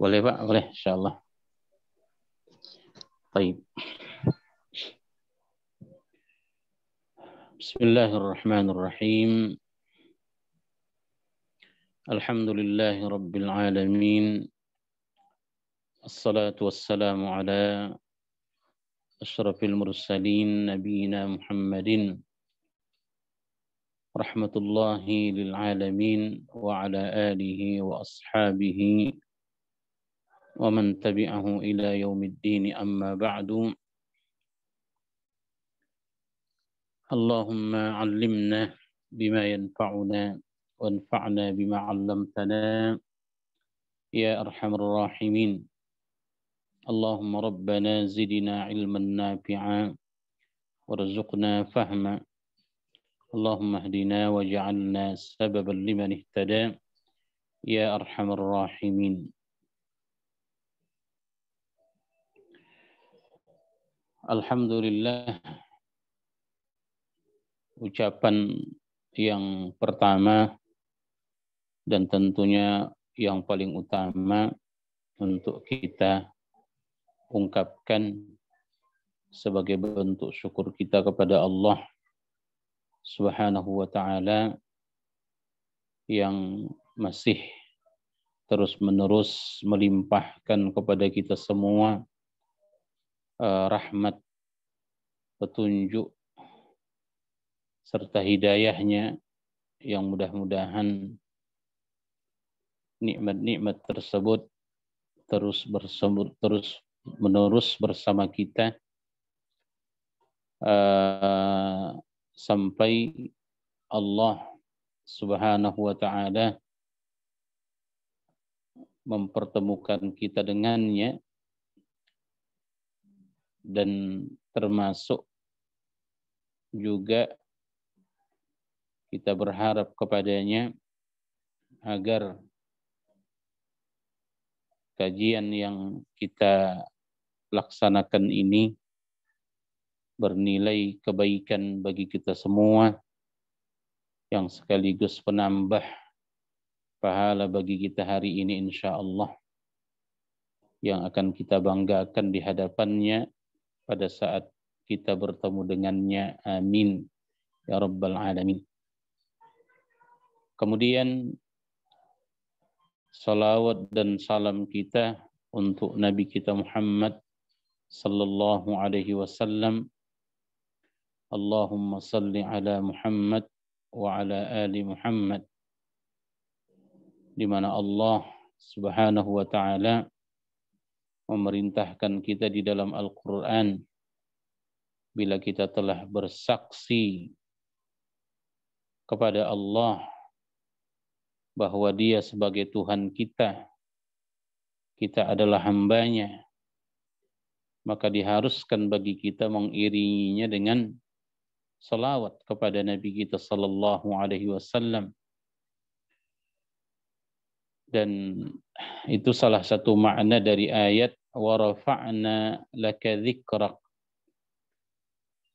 Boleh Pak, boleh insyaallah. Baik. Bismillahirrahmanirrahim. Alhamdulillahi rabbil alamin. Assalatu wassalamu ala asyrafil mursalin nabiyina Muhammadin rahmatullahi lil alamin wa ala alihi wa ashabihi wa man tabi'ahu ila yaumiddin, amma ba'du. Allahumma 'allimna bima yanfa'una wanfa'na bima 'allamtana ya arhamar rahimin. Allahumma rabbana zidna 'ilman nafi'a warzuqna fahma. Allahumma hdina waj'alna sababan liman ihtada ya arhamar rahimin. Alhamdulillah, ucapan yang pertama dan tentunya yang paling utama untuk kita ungkapkan sebagai bentuk syukur kita kepada Allah Subhanahu wa ta'ala yang masih terus-menerus melimpahkan kepada kita semua rahmat, petunjuk, serta hidayahnya, yang mudah-mudahan nikmat-nikmat tersebut terus-menerus bersama kita sampai Allah Subhanahu wa ta'ala mempertemukan kita dengannya, dan termasuk juga kita berharap kepadanya agar kajian yang kita laksanakan ini bernilai kebaikan bagi kita semua, yang sekaligus penambah pahala bagi kita hari ini insyaallah, yang akan kita banggakan di hadapannya pada saat kita bertemu dengannya. Amin ya rabbal alamin. Kemudian salawat dan salam kita untuk Nabi kita Muhammad sallallahu alaihi wasallam. Allahumma salli ala Muhammad wa ala ali Muhammad, di mana Allah Subhanahu wa ta'ala memerintahkan kita di dalam Al-Quran, bila kita telah bersaksi kepada Allah bahwa Dia sebagai Tuhan kita, kita adalah hambanya, maka diharuskan bagi kita mengiringinya dengan salawat kepada Nabi kita sallallahu alaihi wasallam. Dan itu salah satu makna dari ayat wa rafa'na laka dzikrak,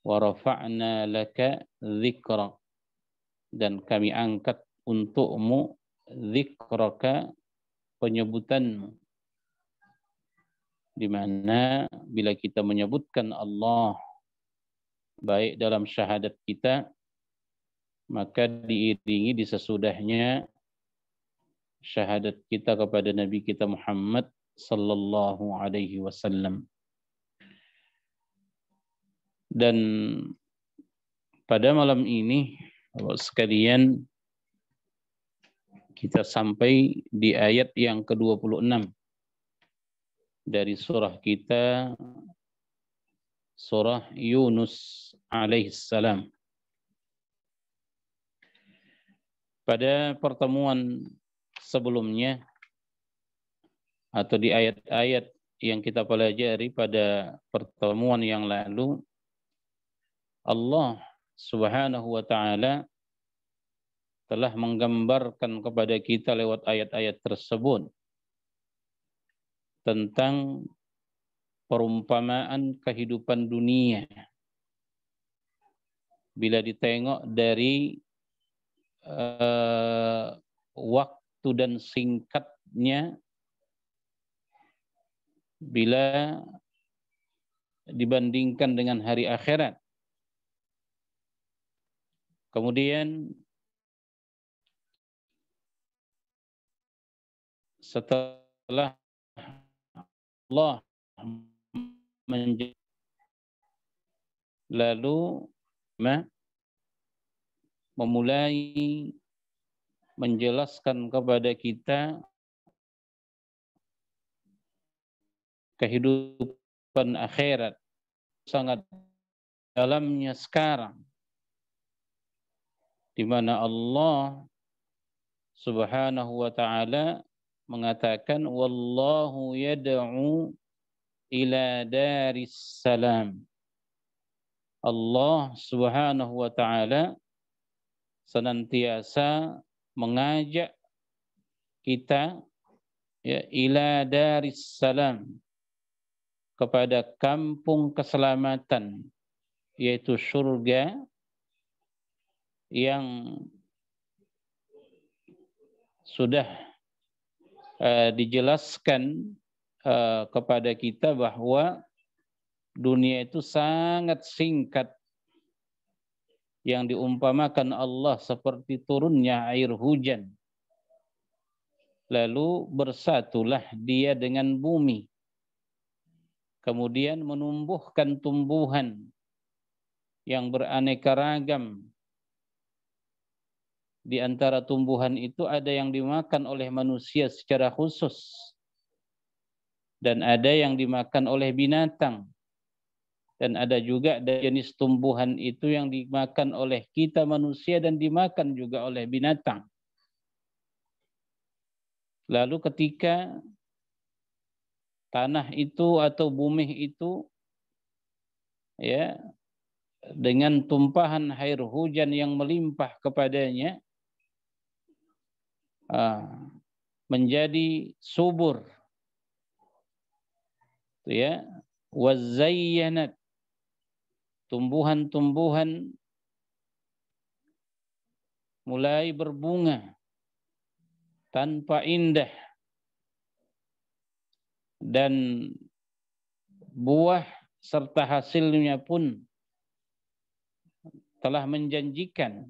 wa rafa'na laka dzikrak, dan kami angkat untukmu dzikraka, penyebutanmu, di mana bila kita menyebutkan Allah baik dalam syahadat kita, maka diiringi di sesudahnya syahadat kita kepada Nabi kita Muhammad sallallahu alaihi wasallam. Dan pada malam ini, Bapak sekalian, kita sampai di ayat yang ke-26 dari surah kita, surah Yunus alaihissalam. Pada pertemuan sebelumnya, atau di ayat-ayat yang kita pelajari pada pertemuan yang lalu, Allah Subhanahu wa ta'ala telah menggambarkan kepada kita lewat ayat-ayat tersebut tentang perumpamaan kehidupan dunia bila ditengok dari waktu dan singkatnya bila dibandingkan dengan hari akhirat. Kemudian setelah Allah lalu memulai menjelaskan kepada kita kehidupan akhirat sangat dalamnya sekarang, di mana Allah Subhanahu wa ta'ala mengatakan wallahu yad'u ila daris salam. Allah Subhanahu wa ta'ala senantiasa mengajak kita ya ila daris salam, kepada kampung keselamatan, yaitu surga yang sudah dijelaskan kepada kita bahwa dunia itu sangat singkat, yang diumpamakan Allah seperti turunnya air hujan, lalu bersatulah dia dengan bumi, kemudian menumbuhkan tumbuhan yang beraneka ragam. Di antara tumbuhan itu ada yang dimakan oleh manusia secara khusus, dan ada yang dimakan oleh binatang, dan ada juga jenis tumbuhan itu yang dimakan oleh kita manusia dan dimakan juga oleh binatang. Lalu ketika tanah itu atau bumi itu ya dengan tumpahan air hujan yang melimpah kepadanya menjadi subur, ya, wazayyanat, tumbuhan-tumbuhan mulai berbunga tanpa indah, dan buah serta hasilnya pun telah menjanjikan,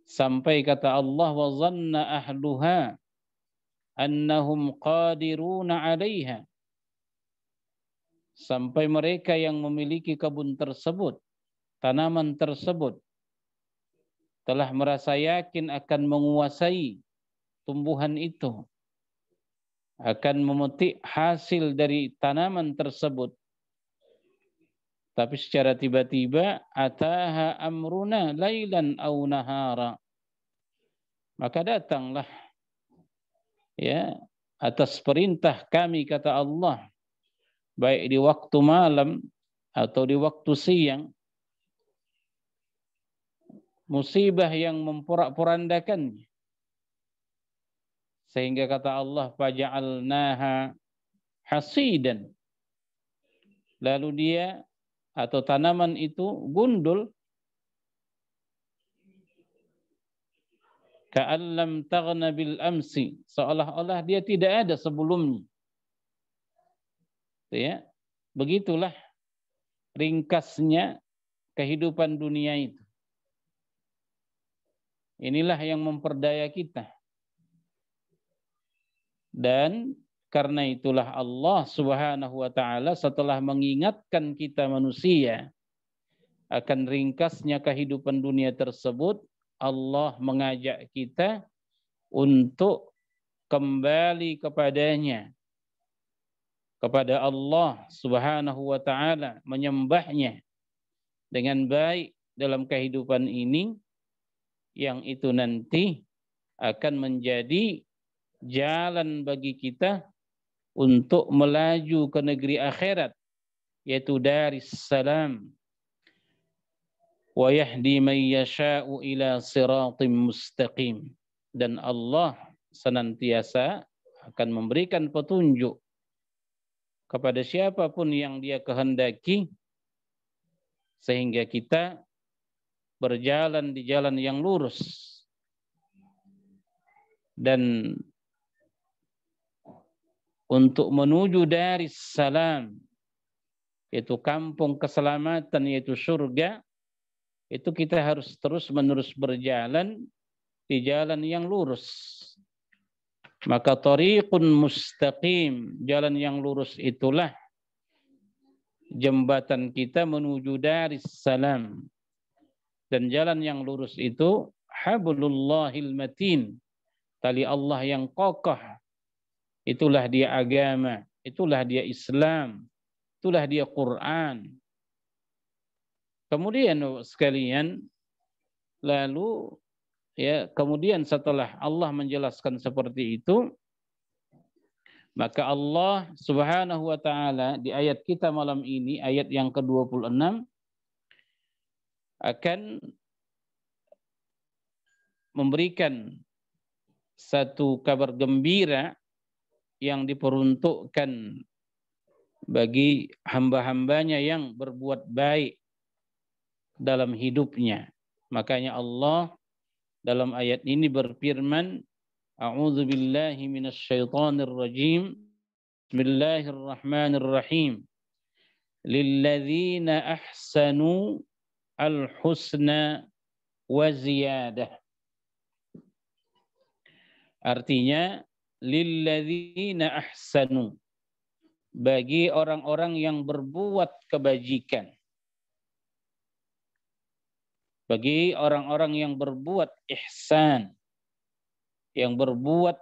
sampai kata Allah wa zanna ahluha annahum qadiruna 'alaiha, sampai mereka yang memiliki kebun tersebut, tanaman tersebut, telah merasa yakin akan menguasai tumbuhan itu, akan memetik hasil dari tanaman tersebut. Tapi secara tiba-tiba ataha amruna lailan aw nahara, maka datanglah ya atas perintah kami, kata Allah, baik di waktu malam atau di waktu siang, musibah yang memporak-porandakannya, sehingga kata Allah faja'alnaha hasidan, lalu dia atau tanaman itu gundul, ka'allam taghna bil amsi, seolah-olah dia tidak ada sebelumnya. Ya, begitulah ringkasnya kehidupan dunia itu. Inilah yang memperdaya kita. Dan karena itulah Allah Subhanahu wa ta'ala setelah mengingatkan kita manusia akan ringkasnya kehidupan dunia tersebut, Allah mengajak kita untuk kembali kepadanya, kepada Allah Subhanahu wa ta'ala, menyembahnya dengan baik dalam kehidupan ini, yang itu nanti akan menjadi jalan bagi kita untuk melaju ke negeri akhirat, yaitu daris salam, wa yahdi man yasha'u ila siratim mustaqim, dan Allah senantiasa akan memberikan petunjuk kepada siapapun yang Dia kehendaki, sehingga kita berjalan di jalan yang lurus. Dan untuk menuju Darussalam, yaitu kampung keselamatan, yaitu surga, itu kita harus terus-menerus berjalan di jalan yang lurus. Maka thariqun mustaqim, jalan yang lurus itulah jembatan kita menuju Darussalam. Dan jalan yang lurus itu hablullahil matin, tali Allah yang kokoh. Itulah dia agama, itulah dia Islam, itulah dia Quran. Kemudian sekalian, lalu kemudian setelah Allah menjelaskan seperti itu, maka Allah Subhanahu wa taala di ayat kita malam ini, ayat yang ke-26, akan memberikan satu kabar gembira yang diperuntukkan bagi hamba-hambanya yang berbuat baik dalam hidupnya. Makanya Allah dalam ayat ini berfirman, A'udzu billahi minasyaitonir rajim. Bismillahirrahmanirrahim. Lilladzina ahsanu al-husna wa ziyadah. Artinya lilladzina ahsanu, bagi orang-orang yang berbuat kebajikan. Bagi orang-orang yang berbuat ihsan, yang berbuat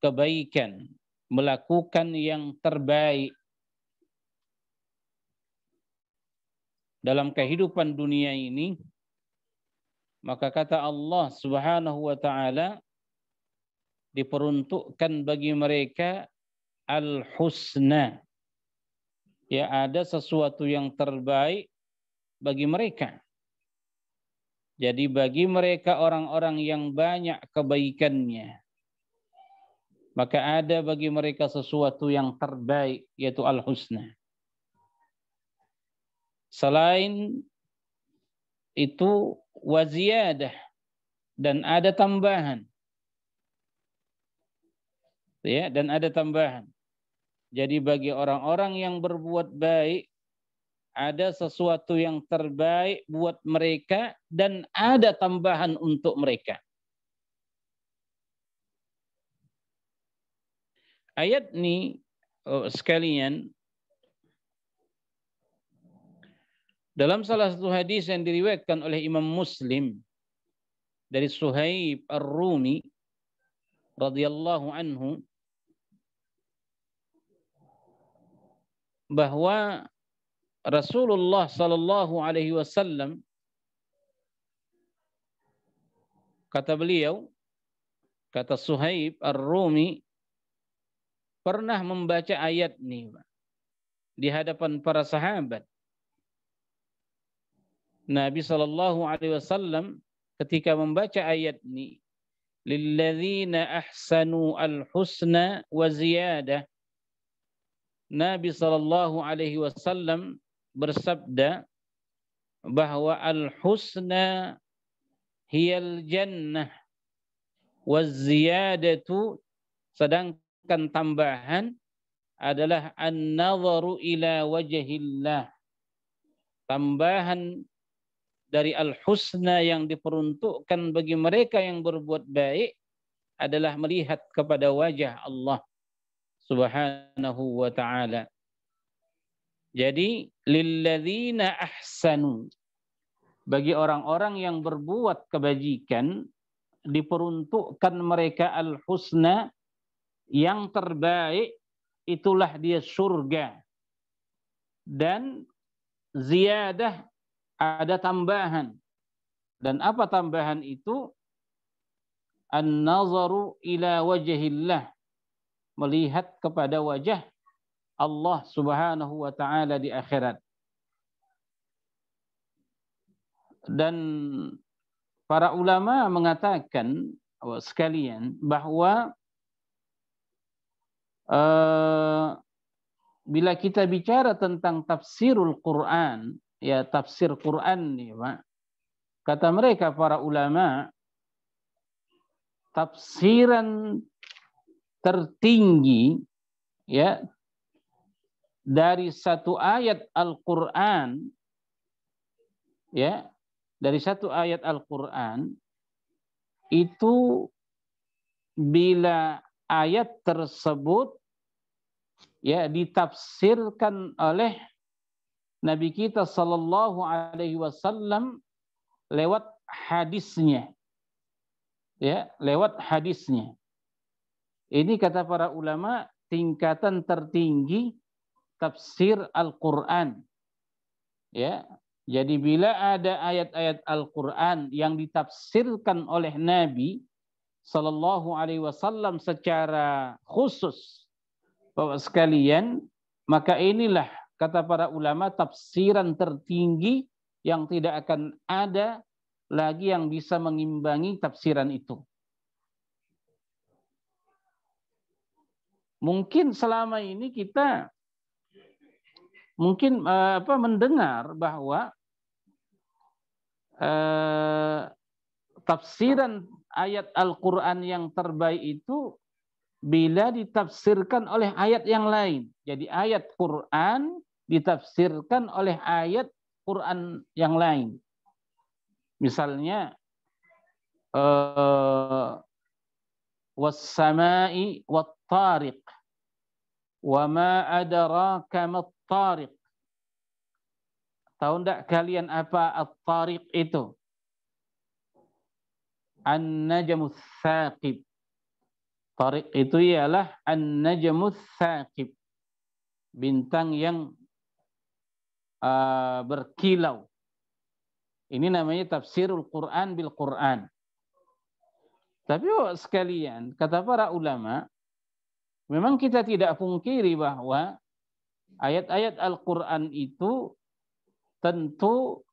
kebaikan, melakukan yang terbaik dalam kehidupan dunia ini, maka kata Allah Subhanahu wa taala, diperuntukkan bagi mereka al-husna. Ya, ada sesuatu yang terbaik bagi mereka. Jadi bagi mereka orang-orang yang banyak kebaikannya, maka ada bagi mereka sesuatu yang terbaik, yaitu al-husna. Selain itu waziyadah, dan ada tambahan. Ya, dan ada tambahan. Jadi bagi orang-orang yang berbuat baik, ada sesuatu yang terbaik buat mereka dan ada tambahan untuk mereka. Ayat ini sekalian, dalam salah satu hadis yang diriwayatkan oleh Imam Muslim dari Suhaib Ar-Rumi radhiyallahu anhu, bahwa Rasulullah sallallahu alaihi wasallam, kata beliau, kata Suhaib Ar-Rumi, pernah membaca ayat ini di hadapan para sahabat. Nabi sallallahu alaihi wasallam ketika membaca ayat ini, lilladzina ahsanu al-husna wa ziyadah, Nabi sallallahu alaihi wasallam bersabda bahwa al-husna hiyal jannah wa ziyadatu, sedangkan tambahan adalah an-nadharu ila wajhillah. Tambahan dari al-husna yang diperuntukkan bagi mereka yang berbuat baik adalah melihat kepada wajah Allah Subhanahu wa ta'ala. Jadi lilladzina ahsanu, bagi orang-orang yang berbuat kebajikan, diperuntukkan mereka al-husna, yang terbaik, itulah dia surga. Dan ziyadah, ada tambahan. Dan apa tambahan itu? An-nazaru ila wajhillah, melihat kepada wajah Allah Subhanahu wa ta'ala di akhirat. Dan para ulama mengatakan sekalian bahwa bila kita bicara tentang tafsirul Quran, ya tafsir Quran nih Pak, kata mereka para ulama, tafsiran tertinggi ya, dari satu ayat Al-Qur'an, ya, dari satu ayat Al-Qur'an itu bila ayat tersebut ya ditafsirkan oleh Nabi kita sallallahu alaihi wasallam lewat hadisnya. Ya, lewat hadisnya. Ini kata para ulama tingkatan tertinggi tafsir Al-Qur'an. Ya. Jadi bila ada ayat-ayat Al-Qur'an yang ditafsirkan oleh Nabi sallallahu alaihi wasallam secara khusus, Bapak sekalian, maka inilah kata para ulama tafsiran tertinggi yang tidak akan ada lagi yang bisa mengimbangi tafsiran itu. Mungkin selama ini kita mungkin mendengar bahwa tafsiran ayat Al-Qur'an yang terbaik itu bila ditafsirkan oleh ayat yang lain. Jadi ayat Qur'an ditafsirkan oleh ayat Qur'an yang lain. Misalnya was-sama'i wat-tariq wa ma adraka mat-tariq. Tahu enggak kalian apa at-tariq itu? An-najmus tsaqib. Tariq itu ialah an-najmus tsaqib. Bintang yang berkilau. Ini namanya tafsirul Quran bil Quran. Tapi sekalian, kata para ulama, memang kita tidak pungkiri bahwa ayat-ayat Al-Quran itu tentu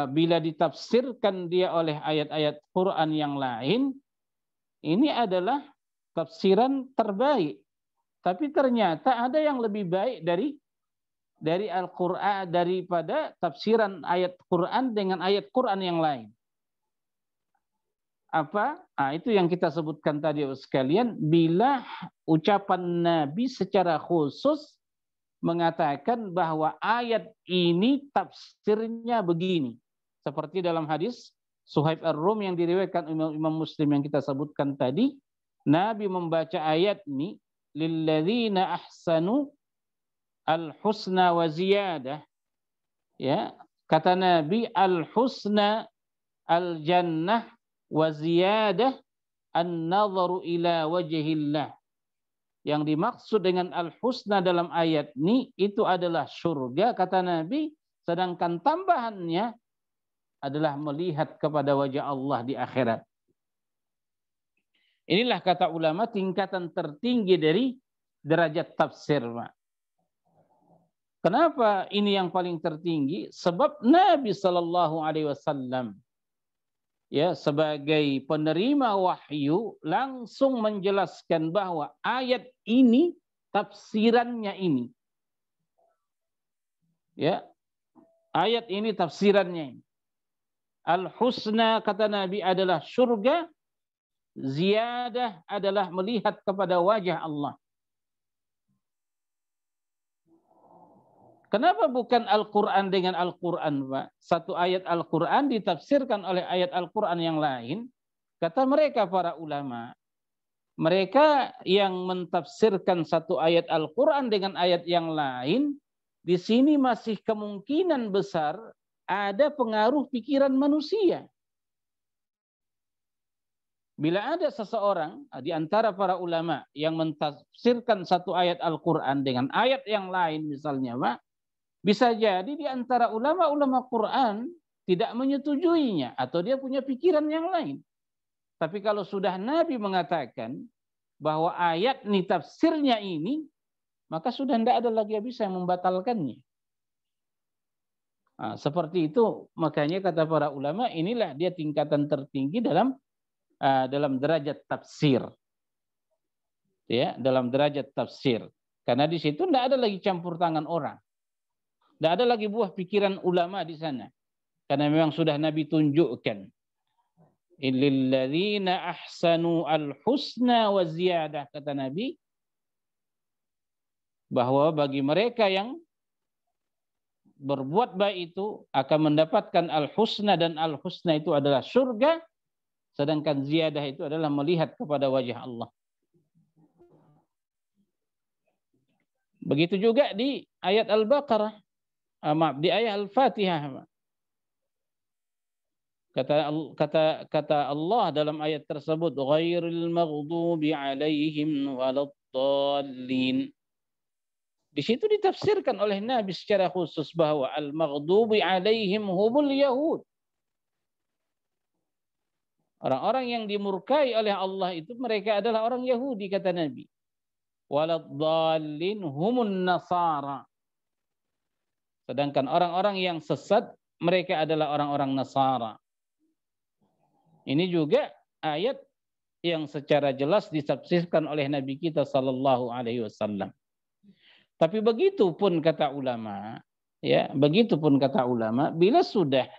bila ditafsirkan dia oleh ayat-ayat Quran yang lain, ini adalah tafsiran terbaik. Tapi ternyata ada yang lebih baik dari Al-Quran daripada tafsiran ayat Quran dengan ayat Quran yang lain. Apa? Itu yang kita sebutkan tadi sekalian, bila ucapan Nabi secara khusus mengatakan bahwa ayat ini tafsirnya begini. Seperti dalam hadis Suhaib Ar-Rum yang diriwayatkan Imam Muslim yang kita sebutkan tadi, Nabi membaca ayat ini, lilladzina ahsanu al-husna wa ziyadah. Ya, kata Nabi, al-husna al-jannah wa ziyadah an-nadharu ila wajhillah. Yang dimaksud dengan al-husna dalam ayat ini itu adalah surga, kata Nabi, sedangkan tambahannya adalah melihat kepada wajah Allah di akhirat. Inilah kata ulama tingkatan tertinggi dari derajat tafsir, Pak. Kenapa ini yang paling tertinggi? Sebab Nabi sallallahu alaihi wasallam ya sebagai penerima wahyu langsung menjelaskan bahwa ayat ini tafsirannya ini. Ya. Ayat ini tafsirannya ini. Al-husna kata Nabi adalah surga, ziyadah adalah melihat kepada wajah Allah. Kenapa bukan Al-Quran dengan Al-Quran, Pak? Satu ayat Al-Quran ditafsirkan oleh ayat Al-Quran yang lain. Kata mereka para ulama, mereka yang mentafsirkan satu ayat Al-Quran dengan ayat yang lain, di sini masih kemungkinan besar ada pengaruh pikiran manusia. Bila ada seseorang di antara para ulama yang mentafsirkan satu ayat Al-Quran dengan ayat yang lain misalnya, Pak, bisa jadi di antara ulama-ulama Quran tidak menyetujuinya atau dia punya pikiran yang lain. Tapi kalau sudah Nabi mengatakan bahwa ayat ini tafsirnya ini, maka sudah tidak ada lagi yang bisa membatalkannya. Seperti itu, makanya kata para ulama inilah dia tingkatan tertinggi dalam derajat tafsir. Ya, dalam derajat tafsir. Karena di situ tidak ada lagi campur tangan orang. Tidak ada lagi buah pikiran ulama di sana. Karena memang sudah Nabi tunjukkan. Illalladzina ahsanu al-husna wa ziyadah, kata Nabi. bahwa bagi mereka yang berbuat baik itu akan mendapatkan al-husna, dan al-husna itu adalah surga, sedangkan ziyadah itu adalah melihat kepada wajah Allah. Begitu juga di ayat Al-Baqarah, di ayat Al-Fatihah. Kata Allah dalam ayat tersebut, ghairil maghdubi alaihim waladdallin. Di situ ditafsirkan oleh Nabi secara khusus bahwa al-maghdubi alaihim humul yahud. Orang-orang yang dimurkai oleh Allah itu mereka adalah orang Yahudi, kata Nabi. Waladdallin humun nasara. Sedangkan orang-orang yang sesat mereka adalah orang-orang Nasara. Ini juga ayat yang secara jelas ditafsirkan oleh Nabi kita sallallahu alaihi wasallam. Tapi begitupun kata ulama, ya, begitupun kata ulama, bila sudah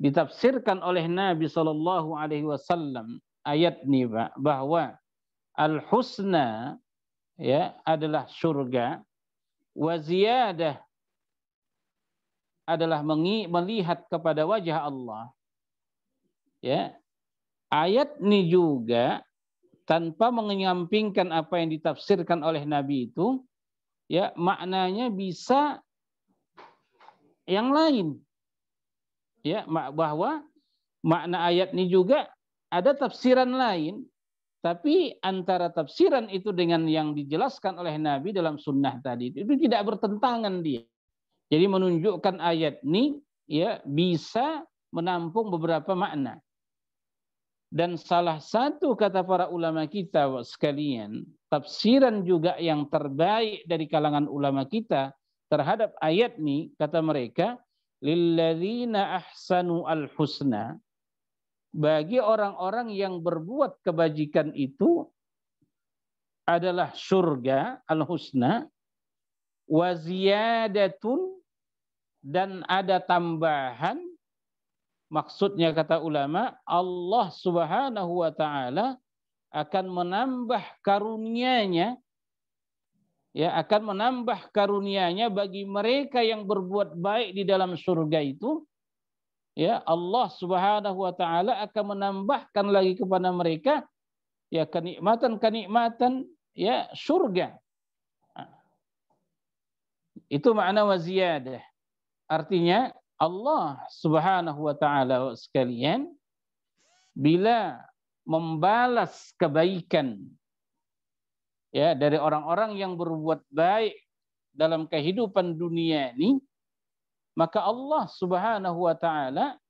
ditafsirkan oleh Nabi sallallahu alaihi wasallam ayat ini, Pak, bahwa al-husna, ya, adalah surga, wa ziyadah adalah melihat kepada wajah Allah. Ya, ayat ini juga tanpa menyampingkan apa yang ditafsirkan oleh Nabi itu, ya, maknanya bisa yang lain. Ya, bahwa makna ayat ini juga ada tafsiran lain, tapi antara tafsiran itu dengan yang dijelaskan oleh Nabi dalam sunnah tadi itu tidak bertentangan dia. Jadi menunjukkan ayat ini, ya, bisa menampung beberapa makna. Dan salah satu kata para ulama kita sekalian, tafsiran juga yang terbaik dari kalangan ulama kita terhadap ayat ini, kata mereka, lilladzina ahsanu al-husna, bagi orang-orang yang berbuat kebajikan itu adalah surga, al-husna, wa ziyadatun, dan ada tambahan. Maksudnya kata ulama, Allah Subhanahu wa taala akan menambah karunia-Nya, ya, akan menambah karunia-Nya bagi mereka yang berbuat baik di dalam surga itu. Ya, Allah Subhanahu wa taala akan menambahkan lagi kepada mereka, ya, kenikmatan-kenikmatan, ya, surga. Itu makna waziyadah. Artinya Allah Subhanahu wa taala sekalian bila membalas kebaikan, ya, dari orang-orang yang berbuat baik dalam kehidupan dunia ini, maka Allah Subhanahu wa taala,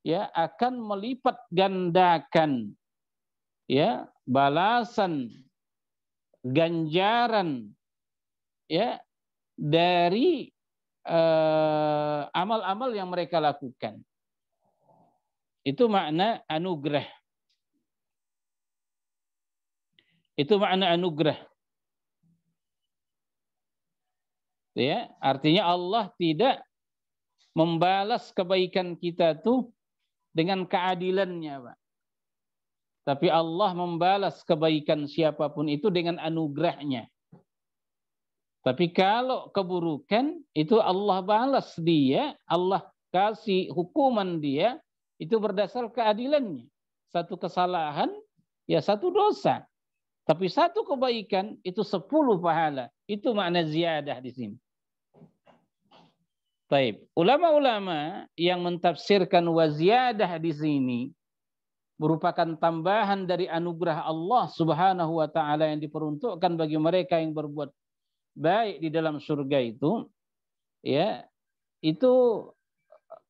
ya, akan melipat gandakan, ya, balasan, ganjaran, ya, dari amal-amal yang mereka lakukan. Itu makna anugerah. Itu makna anugerah. Ya, artinya Allah tidak membalas kebaikan kita tuh dengan keadilannya, Pak. Tapi Allah membalas kebaikan siapapun itu dengan anugerahnya. Tapi kalau keburukan itu Allah balas dia, Allah kasih hukuman dia, itu berdasar keadilannya. Satu kesalahan, ya, satu dosa. Tapi satu kebaikan itu 10 pahala. Itu makna ziyadah di sini. Baik, ulama-ulama yang mentafsirkan waziyadah di sini merupakan tambahan dari anugerah Allah Subhanahu wa taala yang diperuntukkan bagi mereka yang berbuat baik di dalam surga itu, ya, itu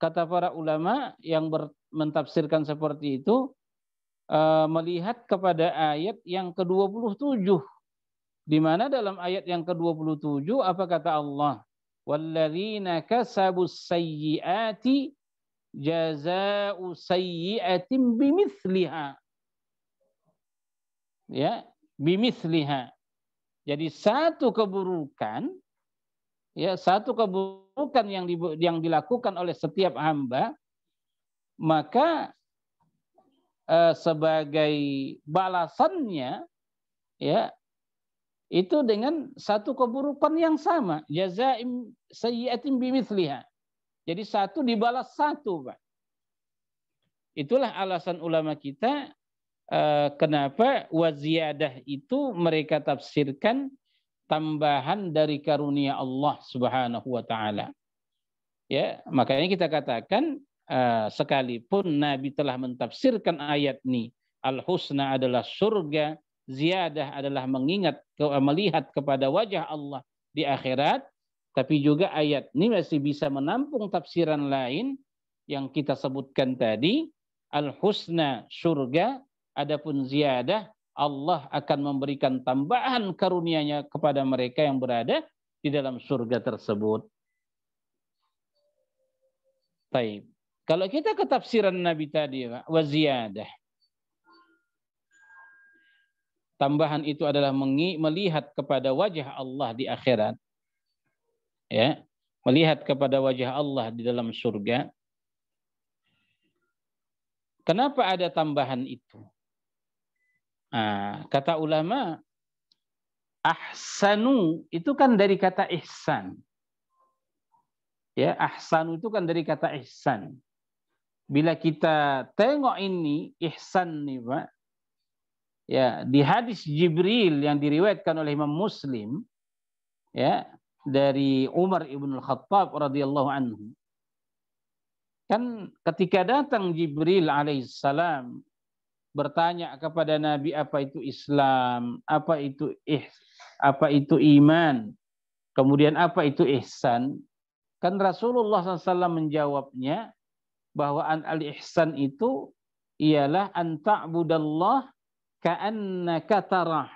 kata para ulama yang mentafsirkan seperti itu, melihat kepada ayat yang ke-27, di mana dalam ayat yang ke-27 apa kata Allah? Walladzina kasabus sayyiati jazaa'u sayyi'atin bimithliha. Ya, bimithliha. Jadi satu keburukan, ya, satu keburukan yang dilakukan oleh setiap hamba, maka sebagai balasannya, ya, itu dengan satu keburukan yang sama, jazaim sayyi'atin bimithliha. Jadi satu dibalas satu, Pak. Itulah alasan ulama kita kenapa waziyadah itu mereka tafsirkan tambahan dari karunia Allah Subhanahu wa taala. Ya, makanya kita katakan sekalipun Nabi telah mentafsirkan ayat ini, al-husna adalah surga, ziyadah adalah melihat kepada wajah Allah di akhirat, tapi juga ayat ini masih bisa menampung tafsiran lain yang kita sebutkan tadi, al-husna surga, adapun ziyadah Allah akan memberikan tambahan karunia-Nya kepada mereka yang berada di dalam surga tersebut. Baik. Kalau kita ke tafsiran Nabi tadi, wa ziyadah. Tambahan itu adalah melihat kepada wajah Allah di akhirat. Ya, melihat kepada wajah Allah di dalam surga. Kenapa ada tambahan itu? Kata ulama, ahsanu itu kan dari kata ihsan. Ya, ahsan itu kan dari kata ihsan. Bila kita tengok ini ihsan nih, Pak. Ya, di hadis Jibril yang diriwayatkan oleh Imam Muslim, ya, dari Umar ibn al-Khattab radhiyallahu anhu. Kan ketika datang Jibril alaihissalam bertanya kepada Nabi apa itu Islam, apa itu iman, kemudian apa itu ihsan. Kan Rasulullah SAW menjawabnya bahwa al-ihsan itu ialah an ta'budallah ka'annaka tarah.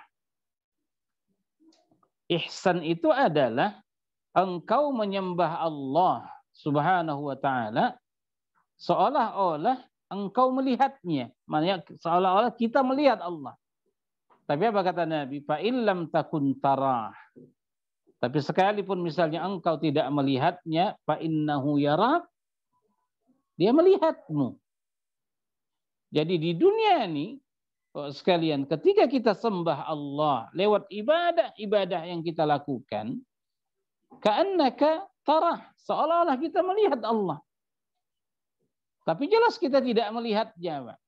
Ihsan itu adalah engkau menyembah Allah Subhanahu wa taala seolah-olah engkau melihatnya. Maksudnya seolah-olah kita melihat Allah. Tapi apa kata Nabi? Fa illam takun tarah. Tapi sekalipun misalnya engkau tidak melihatnya, fa innahu yarak, dia melihatmu. Jadi di dunia ini, sekalian, ketika kita sembah Allah lewat ibadah yang kita lakukan, ka'annaka tarah, seolah-olah kita melihat Allah. Tapi jelas kita tidak melihatnya, Pak.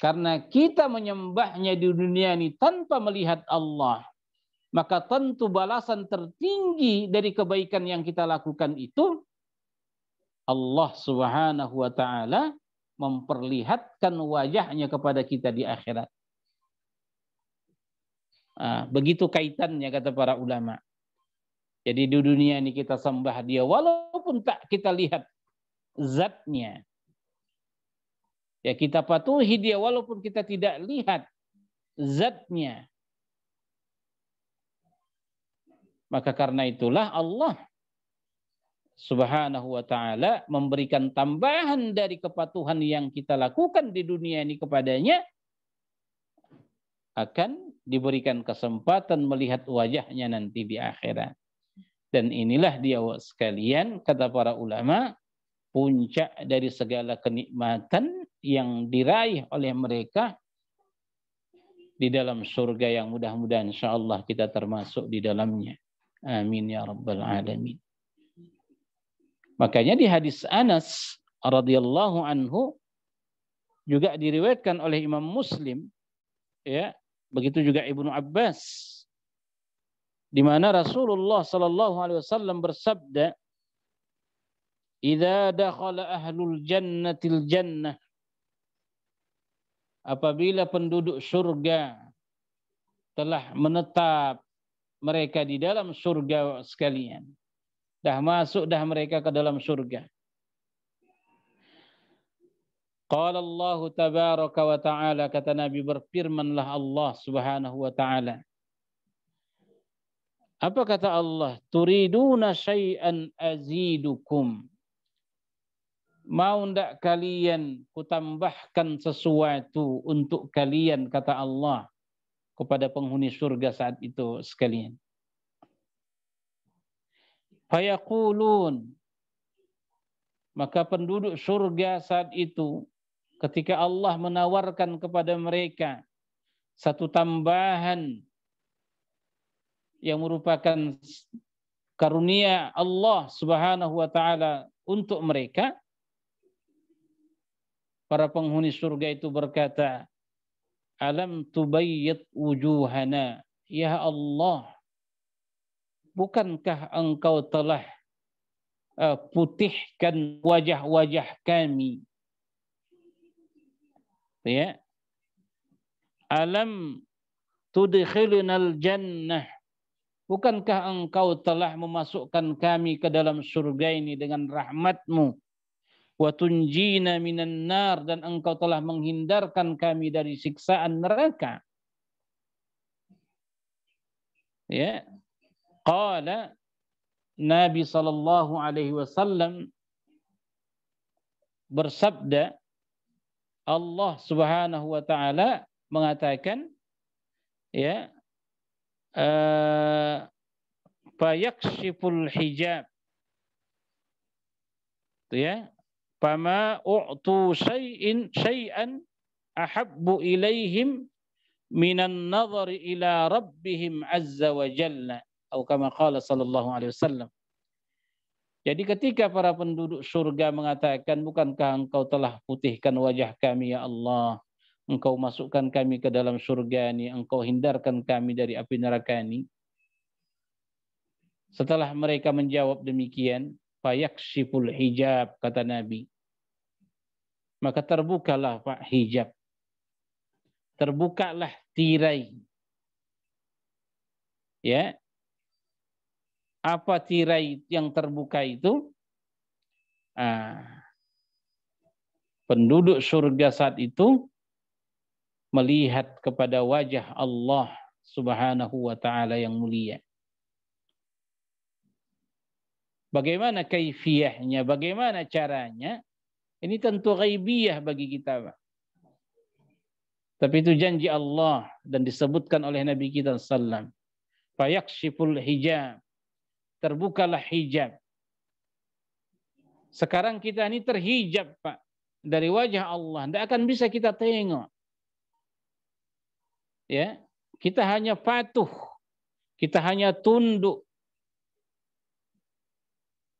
Karena kita menyembahnya di dunia ini tanpa melihat Allah, maka tentu balasan tertinggi dari kebaikan yang kita lakukan itu Allah Subhanahu wa taala memperlihatkan wajahnya kepada kita di akhirat. Begitu kaitannya kata para ulama. Jadi di dunia ini kita sembah dia walaupun tak kita lihat zatnya. Ya, kita patuhi dia walaupun kita tidak lihat zatnya. Maka karena itulah Allah Subhanahu wa taala memberikan tambahan dari kepatuhan yang kita lakukan di dunia ini kepadanya, akan diberikan kesempatan melihat wajahnya nanti di akhirat. Dan inilah dia sekalian, kata para ulama, puncak dari segala kenikmatan yang diraih oleh mereka di dalam surga yang mudah-mudahan insyaallah kita termasuk di dalamnya. Amin ya rabbal alamin. Makanya di hadis Anas radhiyallahu anhu juga diriwayatkan oleh Imam Muslim, ya, begitu juga Ibnu Abbas, di mana Rasulullah sallallahu alaihi wasallam bersabda, "Idza dakhala ahlul jannatil jannah." Apabila penduduk surga telah menetap mereka di dalam surga sekalian, dah masuk dah mereka ke dalam surga. Qala Allah tabaraka wa ta'ala, kata Nabi, berfirmanlah Allah Subhanahu wa ta'ala. Apa kata Allah? Turiduna syai'an azidukum. Mau ndak kalian kutambahkan sesuatu untuk kalian, kata Allah kepada penghuni surga saat itu sekalian. Fayaqulun, maka penduduk surga saat itu ketika Allah menawarkan kepada mereka satu tambahan yang merupakan karunia Allah Subhanahu wa taala untuk mereka, para penghuni surga itu berkata, "Alam tubayyit wujuhana?" Ya Allah, bukankah engkau telah putihkan wajah-wajah kami? Ya. Alam tudkhilinal jannah? Bukankah engkau telah memasukkan kami ke dalam surga ini dengan rahmat-Mu? Wa tunjina minan nar, dan engkau telah menghindarkan kami dari siksaan neraka. Ya. Qala, Nabi sallallahu alaihi wasallam bersabda, Allah Subhanahu wa taala mengatakan, ya, fayakshiful hijab, ya, fama u'tu syai'an ahabbu ilaihim minan nazari ila rabbihim azza wa jalla, atau kama qala sallallahu alaihi wasallam. Jadi ketika para penduduk surga mengatakan, bukankah engkau telah putihkan wajah kami ya Allah, engkau masukkan kami ke dalam surga ini, engkau hindarkan kami dari api neraka ini. Setelah mereka menjawab demikian, fayakshiful hijab, kata Nabi, maka terbukalah Pak hijab, terbukalah tirai. Ya, apa tirai yang terbuka itu? Penduduk surga saat itu melihat kepada wajah Allah Subhanahu wa taala yang mulia. Bagaimana kaifiyahnya, bagaimana caranya? Ini tentu ghaibiyah bagi kita, Pak. Tapi itu janji Allah dan disebutkan oleh Nabi kita sallallahu. Fayakshiful hijab, terbukalah hijab. Sekarang kita ini terhijab, Pak, dari wajah Allah, tidak akan bisa kita tengok. Ya, kita hanya patuh, kita hanya tunduk.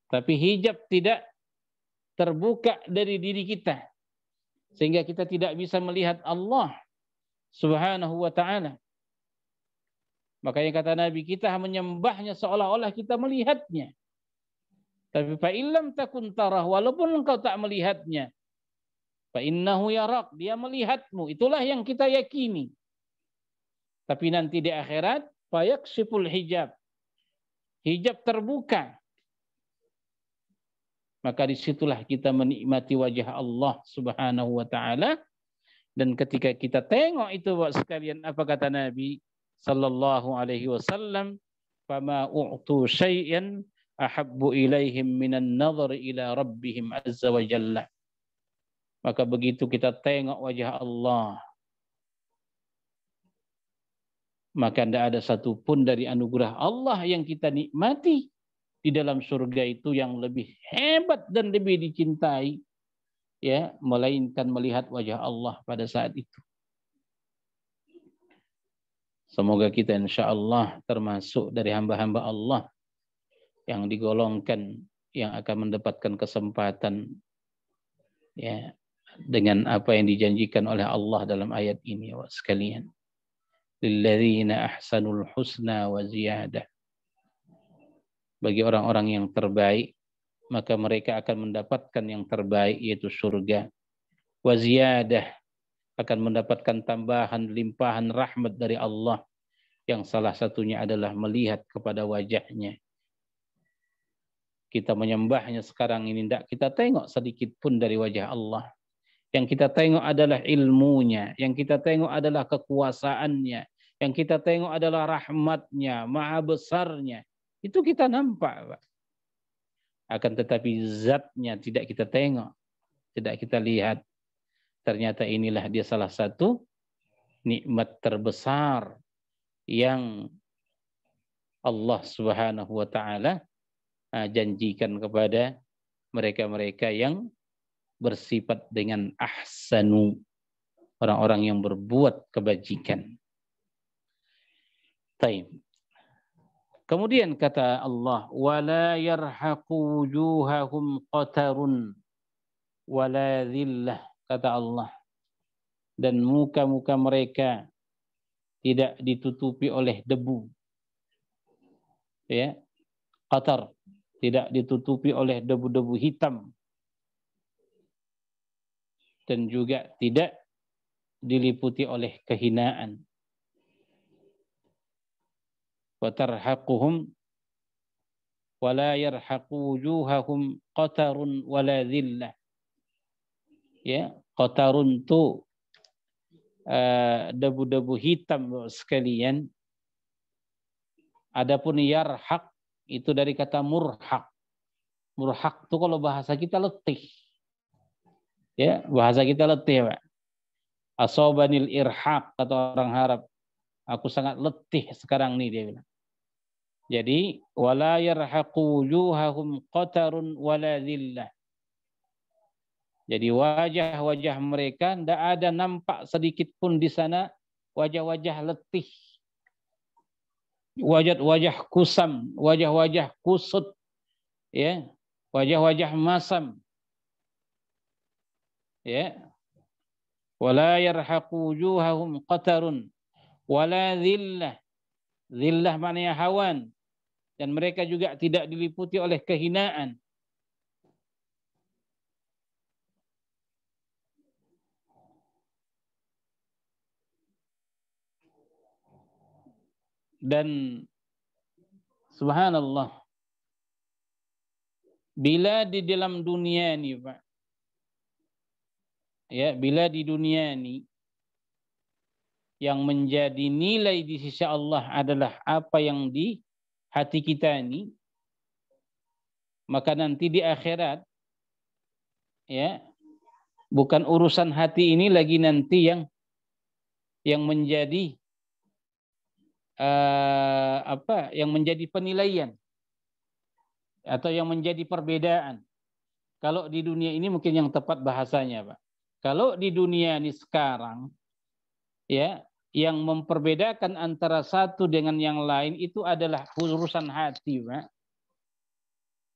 Tapi hijab tidak terbuka dari diri kita, sehingga kita tidak bisa melihat Allah Subhanahu wa ta'ala. Makanya kata Nabi, kita menyembahnya seolah-olah kita melihatnya. Tapi fa illam takun tarah, walaupun engkau tak melihatnya, fa innahu yarak, dia melihatmu. Itulah yang kita yakini. Tapi nanti di akhirat, fa yakshiful hijab, hijab terbuka. Maka disitulah kita menikmati wajah Allah Subhanahu wa ta'ala. Dan ketika kita tengok itu, Bapak sekalian, apa kata Nabi sallallahu alaihi wasallam, fama u'tu syai'an ahabbu ilaihim minan nazar ila rabbihim azza wa jalla. Maka begitu kita tengok wajah Allah, maka tidak ada satupun dari anugerah Allah yang kita nikmati di dalam surga itu yang lebih hebat dan lebih dicintai, ya, melainkan melihat wajah Allah pada saat itu. Semoga kita insya Allah termasuk dari hamba-hamba Allah yang digolongkan, yang akan mendapatkan kesempatan, ya, dengan apa yang dijanjikan oleh Allah dalam ayat ini, ya sekalian. Lilladzina ahsanul husna wa ziyadah. Bagi orang-orang yang terbaik, maka mereka akan mendapatkan yang terbaik, yaitu surga. Wa ziyadah, akan mendapatkan tambahan limpahan rahmat dari Allah, yang salah satunya adalah melihat kepada wajahnya. Kita menyembahnya sekarang ini, tidak kita tengok sedikit pun dari wajah Allah. Yang kita tengok adalah ilmunya, yang kita tengok adalah kekuasaannya, yang kita tengok adalah rahmatnya, maha besarnya. Itu kita nampak, Pak. Akan tetapi zatnya tidak kita tengok, tidak kita lihat. Ternyata inilah dia salah satu nikmat terbesar yang Allah Subhanahu wa ta'ala janjikan kepada mereka-mereka yang bersifat dengan ahsanu, orang-orang yang berbuat kebajikan. Taib. Kemudian kata Allah, wala yarhaqu wujuhahum qatarun wala dhillah, kata Allah, dan muka-muka mereka tidak ditutupi oleh debu, ya, qatar, tidak ditutupi oleh debu-debu hitam, dan juga tidak diliputi oleh kehinaan. Wa tarhaquhum wala yarhaqu wujuhahum qatarun wala dhillah. Ya, qatarun itu debu-debu hitam sekalian. Adapun yarhaq itu dari kata murhaq. Murhaq itu kalau bahasa kita letih. Ya, bahasa kita letih, Pak. Asobanil irhaq, kata orang Arab. Aku sangat letih sekarang nih, dia bilang. Jadi wala yarhaqu wujuhahum qatarun wala dhillah. Jadi wajah-wajah mereka tidak ada nampak sedikit pun di sana wajah-wajah letih, wajah-wajah kusam, wajah-wajah kusut, ya, wajah-wajah masam, ya. Wala yarhaqu wujuhahum qatarun wala dhillah. Dhillah maknanya hawan. Dan mereka juga tidak diliputi oleh kehinaan. Dan subhanallah, bila di dalam dunia ini, Pak, ya, bila di dunia ini yang menjadi nilai di sisi Allah adalah apa yang di hati kita ini, maka nanti di akhirat, ya, bukan urusan hati ini lagi nanti yang menjadi yang menjadi penilaian atau yang menjadi perbedaan. Kalau di dunia ini mungkin yang tepat bahasanya, Pak. Kalau di dunia ini sekarang, ya, yang memperbedakan antara satu dengan yang lain itu adalah urusan hati, Pak.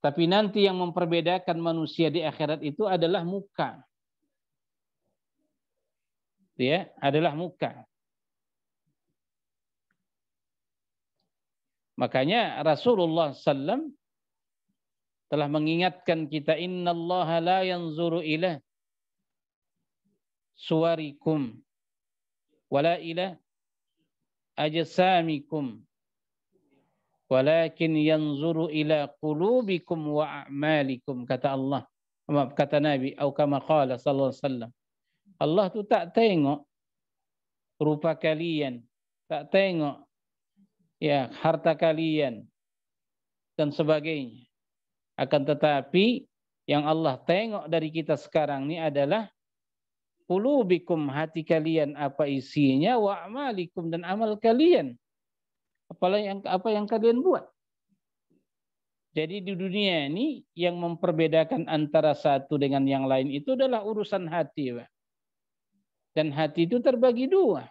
Tapi nanti yang memperbedakan manusia di akhirat itu adalah muka. Ya, adalah muka. Makanya Rasulullah SAW telah mengingatkan kita, innallaha la yanzuru ila suwarikum wala ila ajsamikum walakin yanzuru ila qulubikum wa a'malikum, kata Allah. Kata Nabi, atau kama qala sallallahu alaihi wasallam. Allah tu tak tengok rupa kalian, tak tengok, ya, harta kalian dan sebagainya. Akan tetapi yang Allah tengok dari kita sekarang ini adalah qulubikum, hati kalian apa isinya, wa amalikum, dan amal kalian. Apa yang kalian buat. Jadi di dunia ini yang memperbedakan antara satu dengan yang lain itu adalah urusan hati, Pak. Dan hati itu terbagi dua.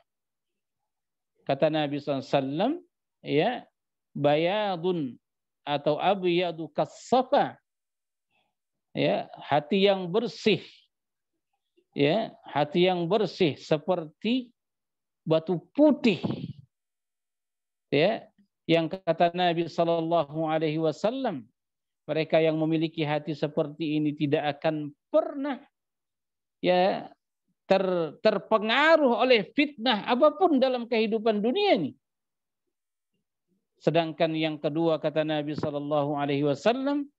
Kata Nabi SAW, ya, bayadun atau abyadu kas-safa, ya, hati yang bersih, ya, hati yang bersih seperti batu putih, ya, yang kata Nabi SAW, mereka yang memiliki hati seperti ini tidak akan pernah, ya, terpengaruh oleh fitnah apapun dalam kehidupan dunia ini. Sedangkan yang kedua kata Nabi SAW,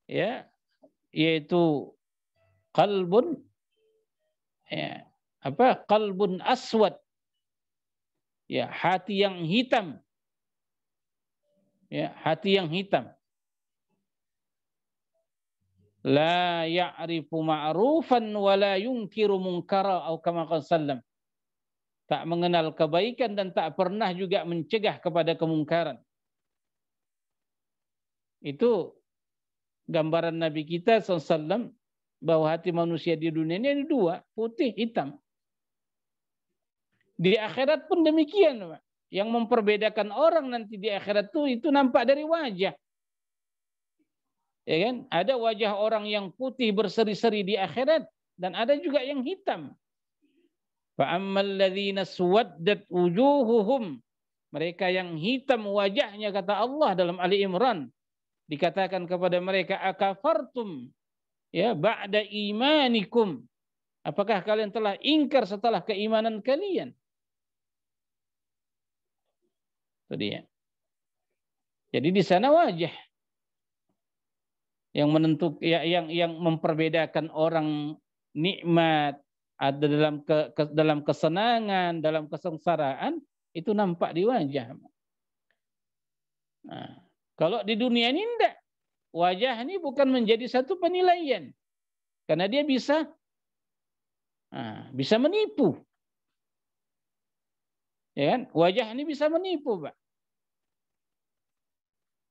ya, yaitu qalbun, ya, qalbun aswad, ya, hati yang hitam, ya, hati yang hitam. La ya'rifu ma'rufan wa la yunkiru munkara, atau kama qala sallam. Tak mengenal kebaikan dan tak pernah juga mencegah kepada kemungkaran. Itu gambaran Nabi kita SAW bahwa hati manusia di dunia ini ada dua, putih, hitam. Di akhirat pun demikian, Pak. Yang memperbedakan orang nanti di akhirat itu nampak dari wajah. Ya kan? Ada wajah orang yang putih berseri-seri di akhirat dan ada juga yang hitam. Fa ammal ladzina suwaddat wujuhuhum, mereka yang hitam wajahnya, kata Allah dalam Ali Imran, dikatakan kepada mereka, akafartum ya ba'da imanikum, apakah kalian telah ingkar setelah keimanan kalian? Itu dia. Jadi di sana wajah yang menentuk, yang memperbedakan orang nikmat ada dalam kesenangan, dalam kesengsaraan, itu nampak di wajah. Nah, kalau di dunia ini enggak. Wajah ini bukan menjadi satu penilaian. Karena dia bisa menipu. Ya kan? Wajah ini bisa menipu, Pak.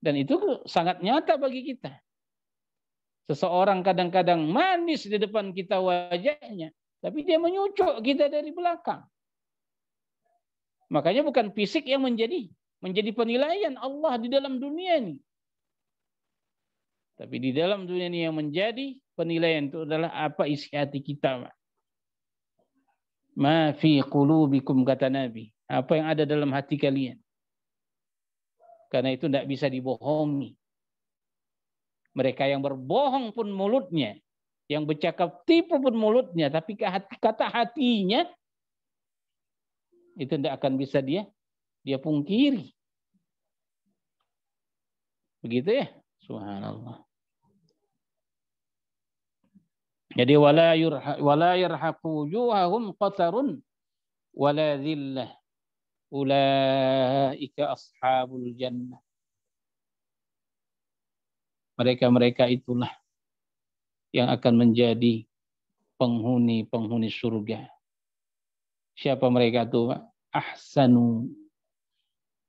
Dan itu sangat nyata bagi kita. Seseorang kadang-kadang manis di depan kita wajahnya, tapi dia menyucuk kita dari belakang. Makanya bukan fisik yang menjadi penilaian Allah di dalam dunia ini. Tapi di dalam dunia ini yang menjadi penilaian itu adalah apa isi hati kita. Ma fi qulubikum, kata Nabi. Apa yang ada dalam hati kalian. Karena itu tidak bisa dibohongi. Mereka yang berbohong pun mulutnya, yang bercakap tipu pun mulutnya, tapi kata hatinya itu tidak akan bisa dia pungkiri. Begitu ya? Subhanallah. Jadi wala yarhaqu wujuhahum qatarun wala dhillah ulaika ashabul jannah. Mereka itulah yang akan menjadi penghuni surga. Siapa mereka itu? Ahsanu.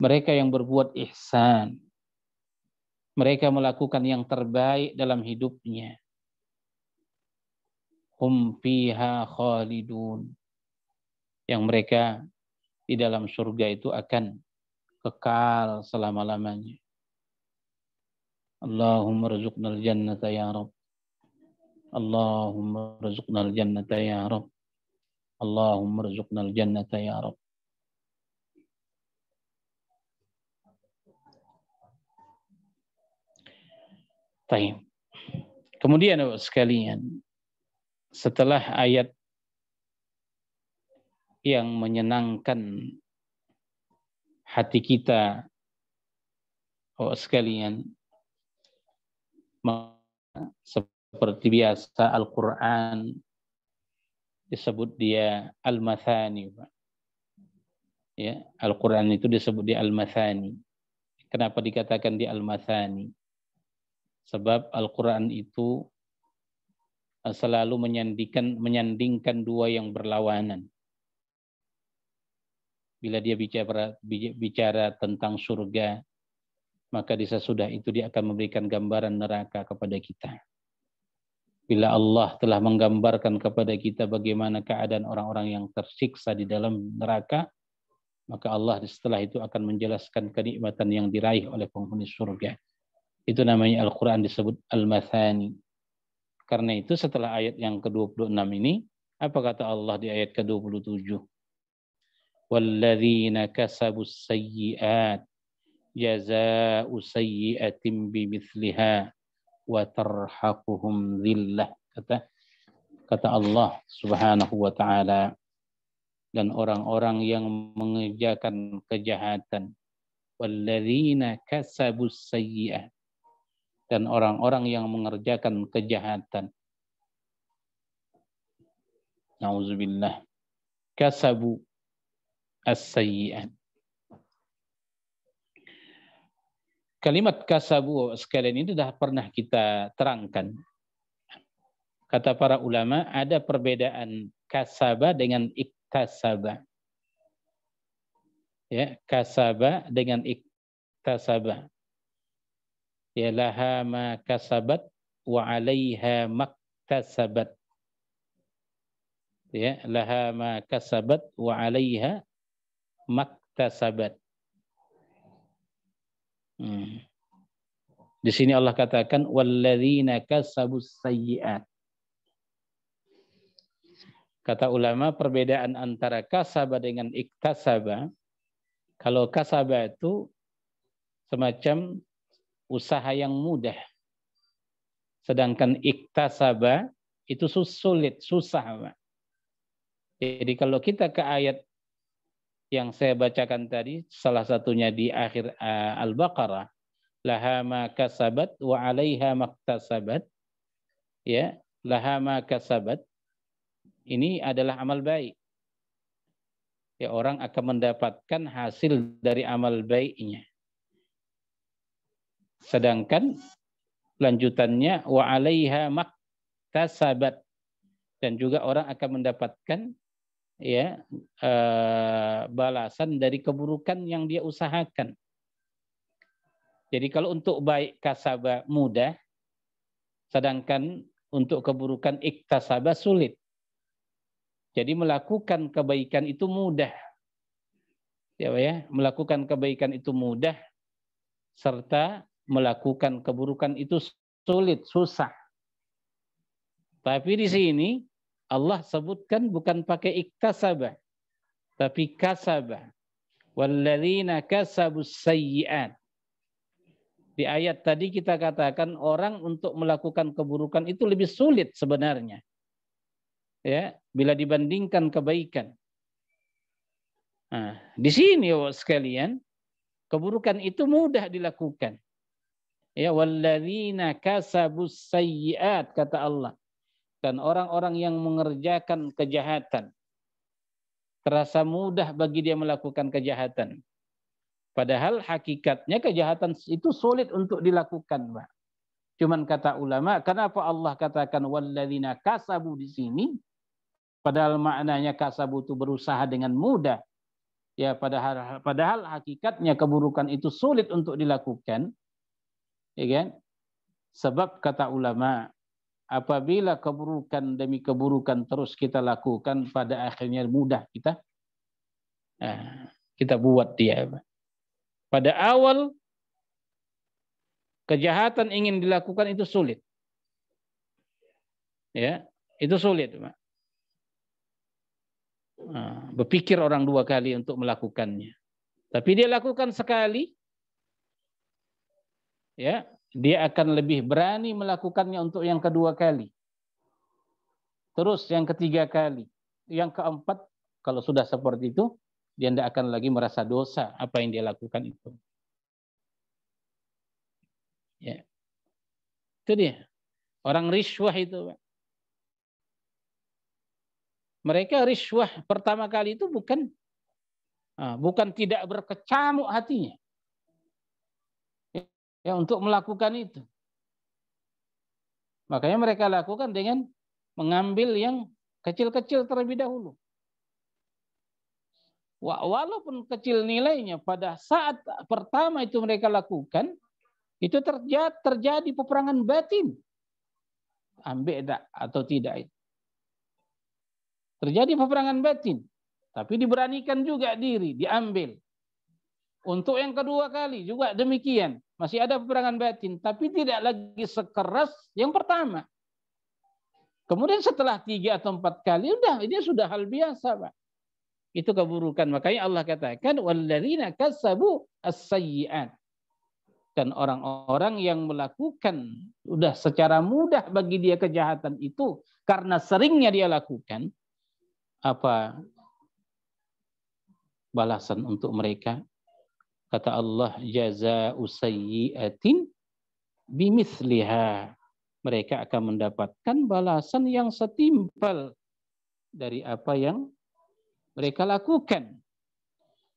Mereka yang berbuat ihsan. Mereka melakukan yang terbaik dalam hidupnya. Hum fiha khalidun. Yang mereka di dalam surga itu akan kekal selama-lamanya. Allahumma rzuqnal jannata ya Rabb. Allahumma rzuqnal jannata ya Rabb. Allahumma rzuqnal jannata ya Rabb. Baik. Kemudian sekalian, setelah ayat yang menyenangkan hati kita, sekalian, seperti biasa Al-Quran disebut dia Al-Mathani. Ya, Al-Quran itu disebut dia Al-Mathani. Kenapa dikatakan dia Al-Mathani? Sebab Al-Quran itu selalu menyandingkan dua yang berlawanan. Bila dia bicara tentang surga, maka di sesudah itu dia akan memberikan gambaran neraka kepada kita. Bila Allah telah menggambarkan kepada kita bagaimana keadaan orang-orang yang tersiksa di dalam neraka, maka Allah setelah itu akan menjelaskan kenikmatan yang diraih oleh penghuni surga. Itu namanya Al-Quran disebut Al-Mathani. Karena itu setelah ayat yang ke-26 ini, apa kata Allah di ayat ke-27? وَالَّذِينَ كَسَبُوا السَّيِّئَاتِ جَزَاءُ سَيِّئَةٍ بِمِثْلِهَا وَتَرْحَقُهُمْ ذِلَّةٌ. Kata Allah Subhanahu wa taala, dan orang-orang yang mengerjakan kejahatan, walladzina kasabus sayyi'ah, dan orang-orang yang mengerjakan kejahatan. Nauzubillah. Kasabu as-sayyi'ah. Kalimat kasabu sekalian ini sudah pernah kita terangkan. Kata para ulama, ada perbedaan kasaba dengan iktasaba. Ya, kasaba dengan iktasaba. Ya, laha ma kasabat wa 'alaiha maktasabat. Ya, laha ma kasabat wa 'alaiha maktasabat. Di sini Allah katakan walladzina kasabus sayyi'at. Kata ulama perbedaan antara kasaba dengan iktasaba. Kalau kasaba itu semacam usaha yang mudah. Sedangkan iktasaba itu sulit, susah. Jadi kalau kita ke ayat yang saya bacakan tadi, salah satunya di akhir Al-Baqarah, laha ma kasabat wa 'alaiha maktasabat, ya, laha ma kasabat, ini adalah amal baik. Ya, orang akan mendapatkan hasil dari amal baiknya. Sedangkan lanjutannya wa 'alaiha maktasabat, dan juga orang akan mendapatkan ya balasan dari keburukan yang dia usahakan. Jadi kalau untuk baik kasaba mudah, sedangkan untuk keburukan iktasaba sulit. Jadi melakukan kebaikan itu mudah. Ya, melakukan kebaikan itu mudah, serta melakukan keburukan itu sulit, susah. Tapi di sini Allah sebutkan bukan pakai iktasaba, tapi kasaba. Walladzina kasabus sayyi'at. Di ayat tadi kita katakan orang untuk melakukan keburukan itu lebih sulit sebenarnya. Ya, bila dibandingkan kebaikan. Nah, di sini sekalian, keburukan itu mudah dilakukan. Ya, walladzina kasabus sayyi'at, kata Allah. Dan orang-orang yang mengerjakan kejahatan, terasa mudah bagi dia melakukan kejahatan. Padahal hakikatnya kejahatan itu sulit untuk dilakukan, Pak. Cuman kata ulama, kenapa Allah katakan walladzina kasabu di sini? Padahal maknanya kasabu itu berusaha dengan mudah. Ya, padahal hakikatnya keburukan itu sulit untuk dilakukan. Ya kan? Sebab kata ulama, apabila keburukan demi keburukan terus kita lakukan, pada akhirnya mudah kita buat dia. Pada awal kejahatan ingin dilakukan itu sulit. Ya, itu sulit, Pak. Berpikir orang dua kali untuk melakukannya. Tapi dia lakukan sekali, ya, dia akan lebih berani melakukannya untuk yang kedua kali. Terus yang ketiga kali. Yang keempat, kalau sudah seperti itu, dia tidak akan lagi merasa dosa apa yang dia lakukan itu. Ya. Itu dia. Orang riswah itu, Pak. Mereka riswah pertama kali itu bukan tidak berkecamuk hatinya. Ya, untuk melakukan itu. Makanya mereka lakukan dengan mengambil yang kecil-kecil terlebih dahulu. Walaupun kecil nilainya, pada saat pertama itu mereka lakukan, itu terjadi peperangan batin. Ambil tak atau tidak. Terjadi peperangan batin. Tapi diberanikan juga diri, diambil. Untuk yang kedua kali juga demikian. Masih ada peperangan batin, tapi tidak lagi sekeras yang pertama. Kemudian setelah 3 atau 4 kali, ini sudah hal biasa, Pak. Itu keburukan. Makanya Allah katakan, walladzina kasabu as-sayyi'at. Dan orang-orang yang melakukan sudah secara mudah bagi dia kejahatan itu, karena seringnya dia lakukan, apa balasan untuk mereka? Kata Allah, jazaa'u sayyi'atin bimithliha. Mereka akan mendapatkan balasan yang setimpal dari apa yang mereka lakukan.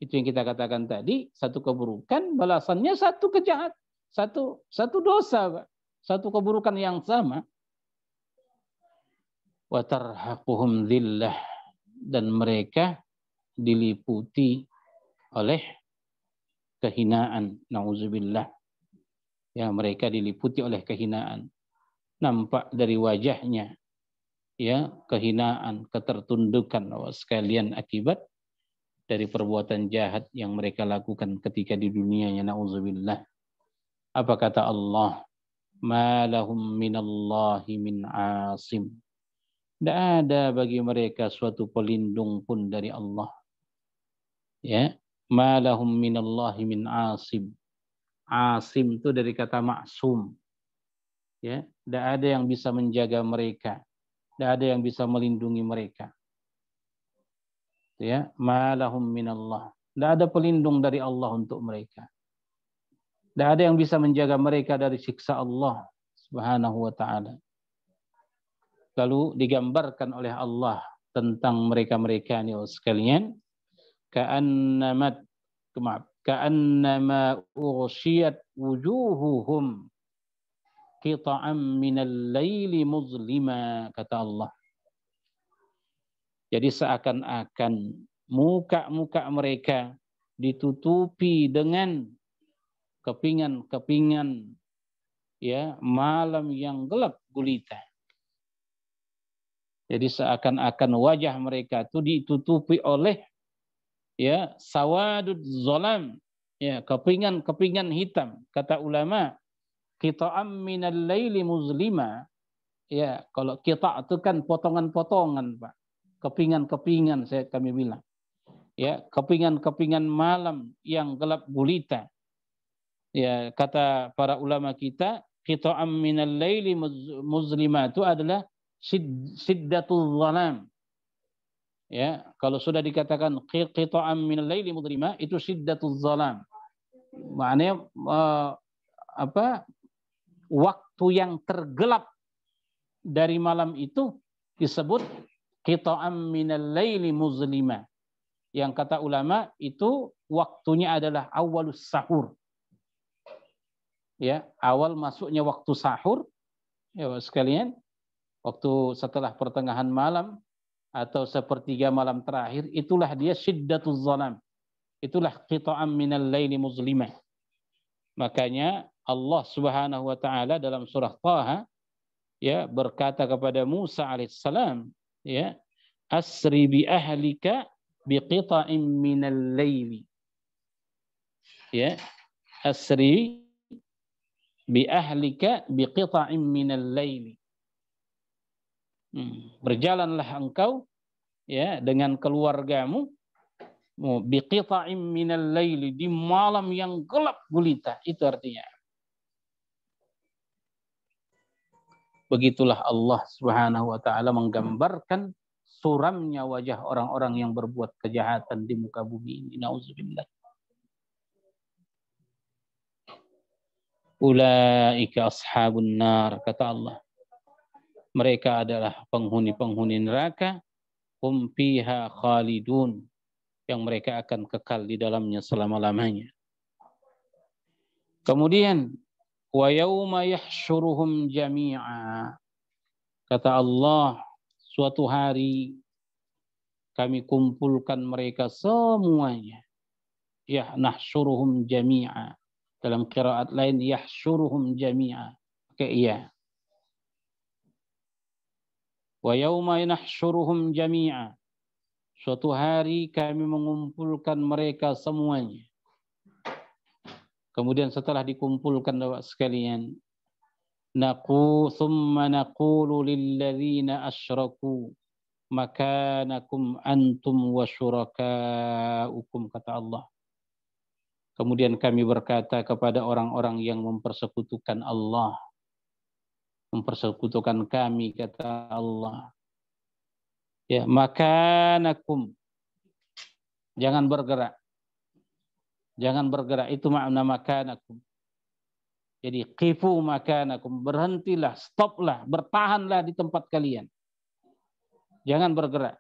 Itu yang kita katakan tadi, satu keburukan, balasannya satu kejahatan, satu dosa, satu keburukan yang sama. Wa tarhaquhum dhillah, dan mereka diliputi oleh kehinaan, nauzubillah. Ya, mereka diliputi oleh kehinaan. Nampak dari wajahnya, ya, kehinaan, ketertundukan, sekalian akibat dari perbuatan jahat yang mereka lakukan ketika di dunianya, nauzubillah. Apa kata Allah? Ma lahum minallahi min asim. Tidak ada bagi mereka suatu pelindung pun dari Allah. Ya, ma lahum minallahi min asim. Asim itu dari kata maksum. Ya, tidak ada yang bisa menjaga mereka. Tidak ada yang bisa melindungi mereka. Ya, ma lahum minallah. Tidak ada pelindung dari Allah untuk mereka. Tidak ada yang bisa menjaga mereka dari siksa Allah Subhanahu wa ta'ala. Lalu digambarkan oleh Allah tentang mereka-mereka ini sekalian. Ka'annama ughshiyat wujuhuhum qita'an minal laili muzlima, kata Allah. Jadi seakan-akan muka-muka mereka ditutupi dengan kepingan-kepingan ya malam yang gelap gulita. Jadi seakan-akan wajah mereka itu ditutupi oleh ya sawadud zalam, ya kepingan-kepingan hitam. Kata ulama, qita'am minal laili muzlima. Ya, kalau qita' itu kan potongan-potongan, Pak. Kepingan-kepingan kami bilang. Ya, kepingan-kepingan malam yang gelap gulita. Ya, kata para ulama kita, qita'am minal laili muzlima itu adalah siddatul zalam. Ya, kalau sudah dikatakan qita'am minal laili muzlima itu siddatul zalam. Maknanya waktu yang tergelap dari malam itu disebut qita'am minal laili muzlima. Yang kata ulama itu waktunya adalah awalus sahur. Ya, awal masuknya waktu sahur, ya sekalian, waktu setelah pertengahan malam atau sepertiga malam terakhir, itulah dia syiddatuz zalam. Itulah qita'am minal laili muzlimah. Makanya Allah Subhanahu wa taala dalam surah Taha ya berkata kepada Musa alaihissalam, ya, asri bi ahlika biqita'in minal laili. Ya, asri bi ahlika biqita'in minal laili. Berjalanlah engkau ya dengan keluargamu biqita'in minal laili, di malam yang gelap gulita. Itu artinya. Begitulah Allah Subhanahu wa taala menggambarkan suramnya wajah orang-orang yang berbuat kejahatan di muka bumi ini. Nauzubillah. Ulaika ashabun nar, kata Allah. Mereka adalah penghuni-penghuni neraka, hum fiha khalidun, yang mereka akan kekal di dalamnya selama-lamanya. Kemudian wa yauma yahsyuruhum jami'a, kata Allah, suatu hari kami kumpulkan mereka semuanya. Ya nahsyuruhum jami'a. Dalam qiraat lain yahsyuruhum jami'a. Oke, iya. Wa yauma nahsyuruhum jami'a. Suatu hari kami mengumpulkan mereka semuanya. Kemudian setelah dikumpulkan Bapak sekalian, thumma naqulu lilladzina asyraku makanakum antum wa syurakaukum, kata Allah. Kemudian kami berkata kepada orang-orang yang mempersekutukan Allah, mempersekutukan kami, kata Allah. Ya, makanakum, jangan bergerak. Jangan bergerak, itu makna makanakum. Jadi qifu makanakum, berhentilah, stoplah, bertahanlah di tempat kalian. Jangan bergerak.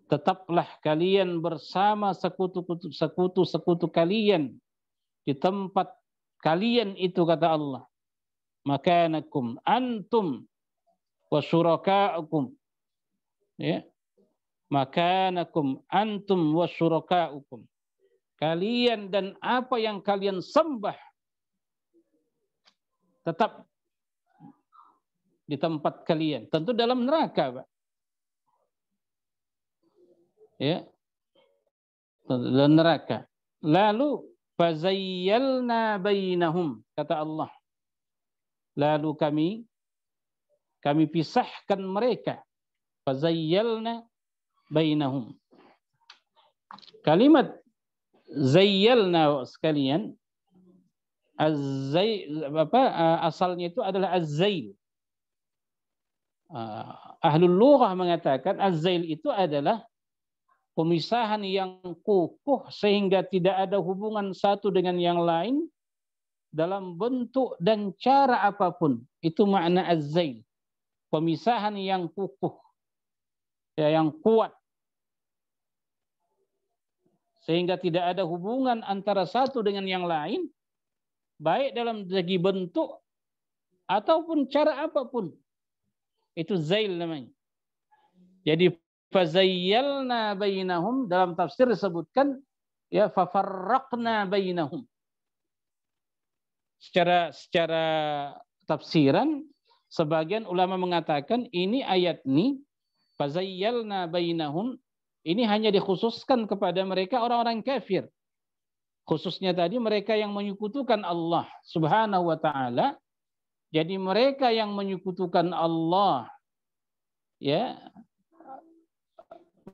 Tetaplah kalian bersama sekutu-sekutu kalian di tempat kalian itu, kata Allah. Makanakum antum wa syurakaukum. Ya. Makanakum antum wa syurakaukum. Kalian dan apa yang kalian sembah tetap di tempat kalian. Tentu dalam neraka, Pak. Ya, dalam neraka. Lalu Fazayyalna bainahum, kata Allah. Lalu kami pisahkan mereka. Fazayyalna bainahum. Kalimat zayyalna sekalian, asalnya itu adalah az-zail. Ahlul lughah mengatakan az-zail itu adalah pemisahan yang kukuh sehingga tidak ada hubungan satu dengan yang lain dalam bentuk dan cara apapun. Itu makna az-zail. Pemisahan yang kukuh, ya, yang kuat. Sehingga tidak ada hubungan antara satu dengan yang lain, baik dalam segi bentuk ataupun cara apapun. Itu zail namanya. Jadi fazayyalna bainahum, dalam tafsir disebutkan ya fafarraqna bainahum. Secara tafsiran sebagian ulama mengatakan ini ayat ini fazayyalna bainahum ini hanya dikhususkan kepada mereka orang-orang kafir. Khususnya tadi mereka yang menyekutukan Allah Subhanahu wa taala. Jadi mereka yang menyekutukan Allah, ya,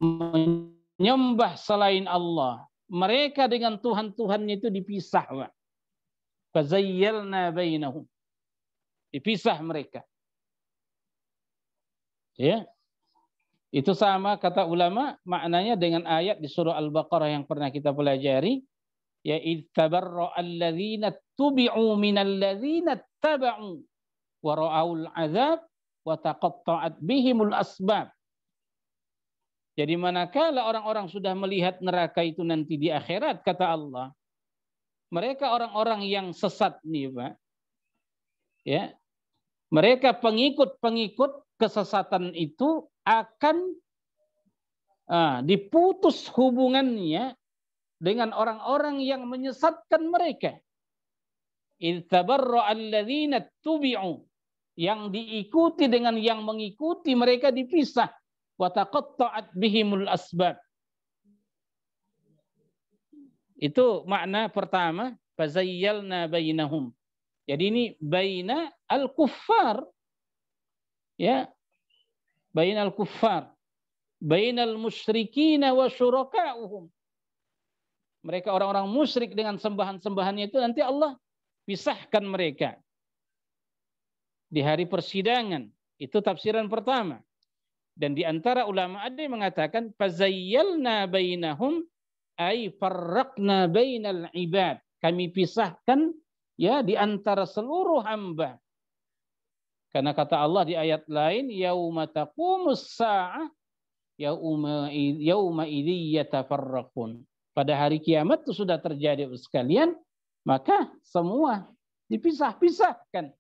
menyembah selain Allah, mereka dengan Tuhan-Tuhannya itu dipisah, Pak. Fazayyalna bainahum. Dipisah mereka. Ya. Itu sama kata ulama maknanya dengan ayat di surah Al-Baqarah yang pernah kita pelajari, ya ittabarra alladzina tubi'u minal ladzina taba'u wa ra'aul 'adzab wa taqatta'at bihimul asbab. Jadi manakala orang-orang sudah melihat neraka itu nanti di akhirat, kata Allah, mereka orang-orang yang sesat nih, Pak. Ya. Mereka pengikut-pengikut kesesatan itu akan diputus hubungannya dengan orang-orang yang menyesatkan mereka. Ittabarra alladzina tubi'u, yang diikuti dengan yang mengikuti mereka dipisah. Wa taqatta'at bihimul asbab. Itu makna pertama, fazayyalna bainahum. Jadi ini baina al-kuffar, ya, bainal kuffar, bainal musyrikin wa syuraka'uhum. Mereka orang-orang musyrik dengan sembahan-sembahannya itu nanti Allah pisahkan mereka di hari persidangan. Itu tafsiran pertama. Dan di antara ulama ada yang mengatakan fazayyalna bainahum ay farraqna bainal ibad. Kami pisahkan ya di antara seluruh hamba. Karena kata Allah di ayat lain, yauma taqumus sa'ah yauma idzi yatafarraqun. Pada hari kiamat itu sudah terjadi sekalian, maka semua dipisah-pisahkan.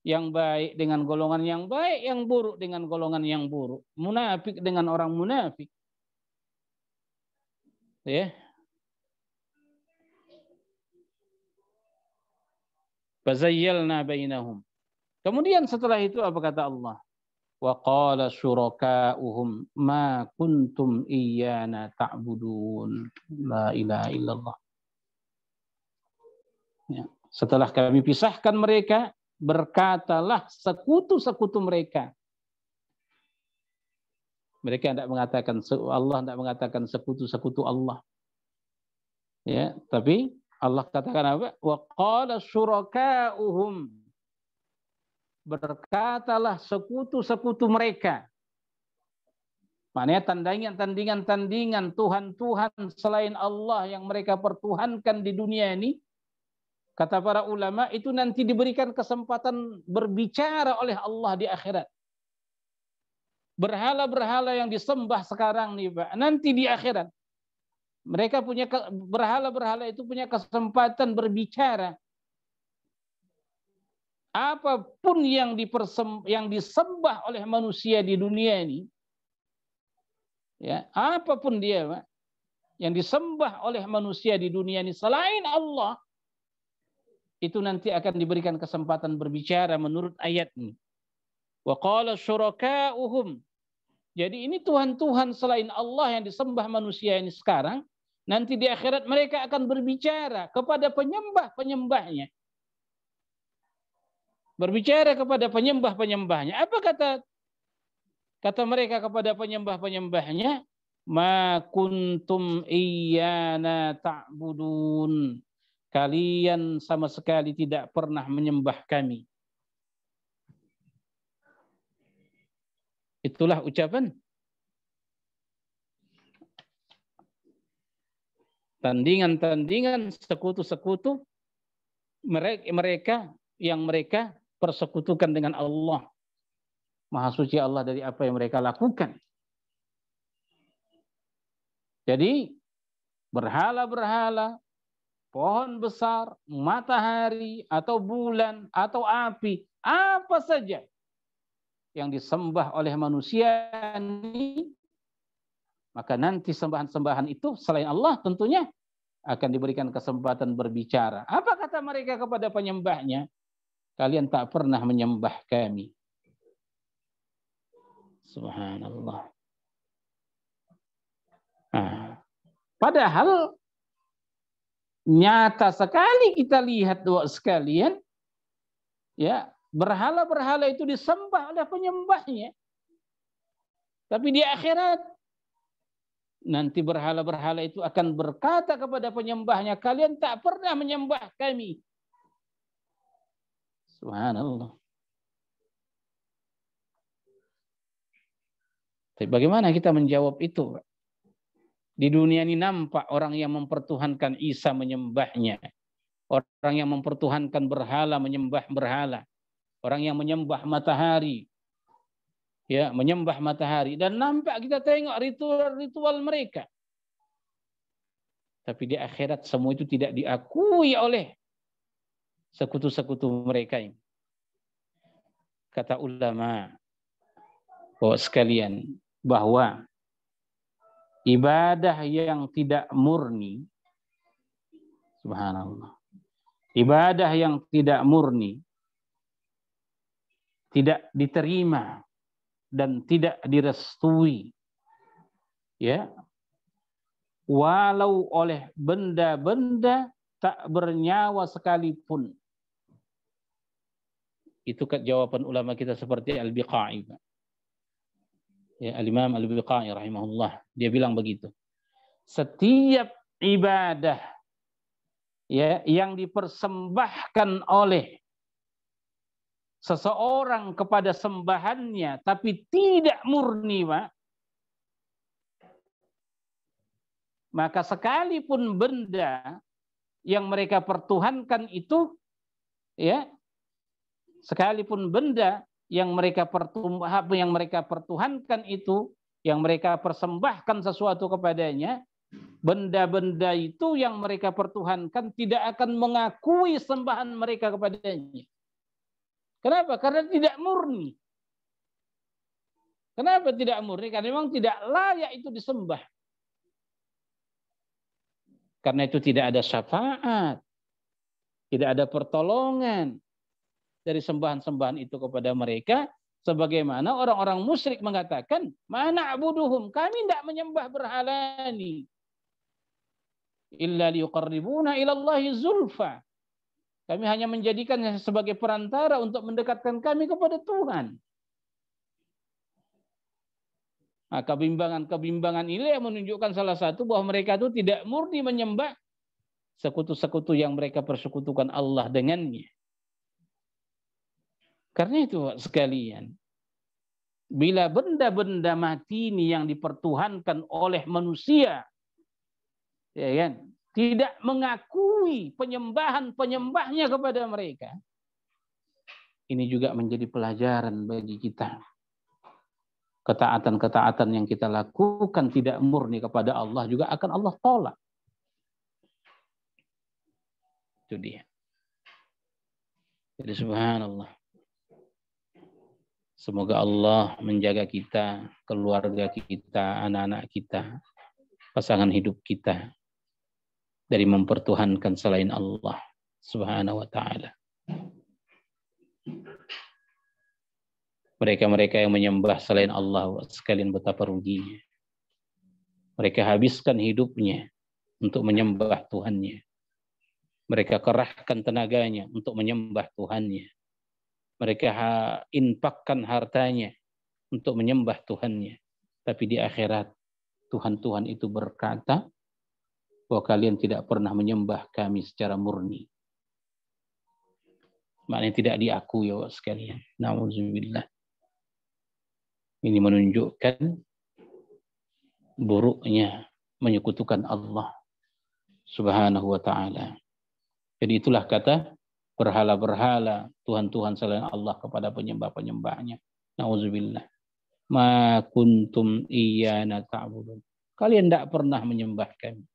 Yang baik dengan golongan yang baik, yang buruk dengan golongan yang buruk. Munafik dengan orang munafik. Ya. Fazayyalna bainahum. Kemudian setelah itu apa kata Allah? Wa qala syuraka'uhum ma kuntum iyyana ta'budun. La ilaha illallah. Ya. Setelah kami pisahkan mereka, berkatalah sekutu-sekutu mereka. Mereka tidak mengatakan Allah, tidak mengatakan sekutu-sekutu Allah. Ya, tapi Allah katakan apa? Wa qala syuraka'uhum. Berkatalah sekutu-sekutu mereka. Maknanya tandingan-tandingan Tuhan-Tuhan selain Allah yang mereka pertuhankan di dunia ini, kata para ulama, itu nanti diberikan kesempatan berbicara oleh Allah di akhirat. Berhala-berhala yang disembah sekarang nih, Pak, nanti di akhirat mereka punya berhala-berhala itu punya kesempatan berbicara. Apapun yang disembah oleh manusia di dunia ini, ya, apapun dia, Pak, yang disembah oleh manusia di dunia ini selain Allah, itu nanti akan diberikan kesempatan berbicara menurut ayat ini. Wa qala syuraka'uhum. Jadi ini Tuhan-Tuhan selain Allah yang disembah manusia ini sekarang, Nanti di akhirat mereka akan berbicara kepada penyembah-penyembahnya. Berbicara kepada penyembah-penyembahnya. Apa kata mereka kepada penyembah-penyembahnya? Ma kuntum iyyana ta'budun. Kalian sama sekali tidak pernah menyembah kami. Itulah ucapan. Tandingan-tandingan, sekutu-sekutu mereka yang mereka persekutukan dengan Allah. Maha suci Allah dari apa yang mereka lakukan. Jadi berhala-berhala, pohon besar, matahari, atau bulan, atau api, apa saja yang disembah oleh manusia ini, maka nanti sembahan-sembahan itu selain Allah tentunya akan diberikan kesempatan berbicara. Apa kata mereka kepada penyembahnya? Kalian tak pernah menyembah kami. Subhanallah. Nah, padahal nyata sekali kita lihat doa sekalian, ya, berhala-berhala itu disembah oleh penyembahnya. Tapi di akhirat nanti berhala-berhala itu akan berkata kepada penyembahnya, kalian tak pernah menyembah kami. Subhanallah. Tapi bagaimana kita menjawab itu? Di dunia ini nampak orang yang mempertuhankan Isa menyembahnya. Orang yang mempertuhankan berhala menyembah berhala. Orang yang menyembah matahari, ya, menyembah matahari. Dan nampak kita tengok ritual-ritual mereka. Tapi di akhirat semua itu tidak diakui oleh sekutu-sekutu mereka ini. Kata ulama sekalian, bahwa ibadah yang tidak murni, subhanallah, ibadah yang tidak murni tidak diterima dan tidak direstui, ya, walau oleh benda-benda tak bernyawa sekalipun. Itu jawaban ulama kita seperti Al-Biqai. Ya, Al-Imam Al-Biqai rahimahullah, dia bilang begitu. Setiap ibadah, ya, yang dipersembahkan oleh seseorang kepada sembahannya tapi tidak murni, maka sekalipun benda yang mereka pertuhankan itu, ya, sekalipun benda yang mereka pertuhankan itu, yang mereka persembahkan sesuatu kepadanya, benda-benda itu yang mereka pertuhankan tidak akan mengakui sembahan mereka kepadanya. Kenapa? Karena tidak murni. Kenapa tidak murni? Karena memang tidak layak itu disembah. Karena itu tidak ada syafaat, tidak ada pertolongan dari sembahan-sembahan itu kepada mereka, sebagaimana orang-orang musyrik mengatakan, mana abuduhum, kami tidak menyembah berhala ini, illa liqarribuna ilallahi zulfa, kami hanya menjadikannya sebagai perantara untuk mendekatkan kami kepada Tuhan. Nah, kebimbangan ini yang menunjukkan salah satu bahwa mereka itu tidak murni menyembah sekutu-sekutu yang mereka persekutukan Allah dengannya. Karena itu sekalian, bila benda-benda mati ini yang dipertuhankan oleh manusia, ya kan, tidak mengakui penyembahan-penyembahnya kepada mereka, ini juga menjadi pelajaran bagi kita. Ketaatan-ketaatan yang kita lakukan tidak murni kepada Allah juga akan Allah tolak. Itu dia. Jadi subhanallah. Semoga Allah menjaga kita, keluarga kita, anak-anak kita, pasangan hidup kita dari mempertuhankan selain Allah Subhanahu wa ta'ala. Mereka-mereka yang menyembah selain Allah sekalian betapa ruginya. Mereka habiskan hidupnya untuk menyembah Tuhannya. Mereka kerahkan tenaganya untuk menyembah Tuhannya. Mereka infakkan hartanya untuk menyembah Tuhannya. Tapi di akhirat, Tuhan-Tuhan itu berkata, bahwa kalian tidak pernah menyembah kami secara murni. Maknanya tidak diakui ya sekalian. Na'udzubillah. Ini menunjukkan buruknya menyekutukan Allah Subhanahu wa ta'ala. Jadi itulah kata berhala-berhala, Tuhan-Tuhan selain Allah kepada penyembah-penyembahnya. Na'udzubillah. Ma kuntum iyyana ta'budun. Kalian tidak pernah menyembah kami.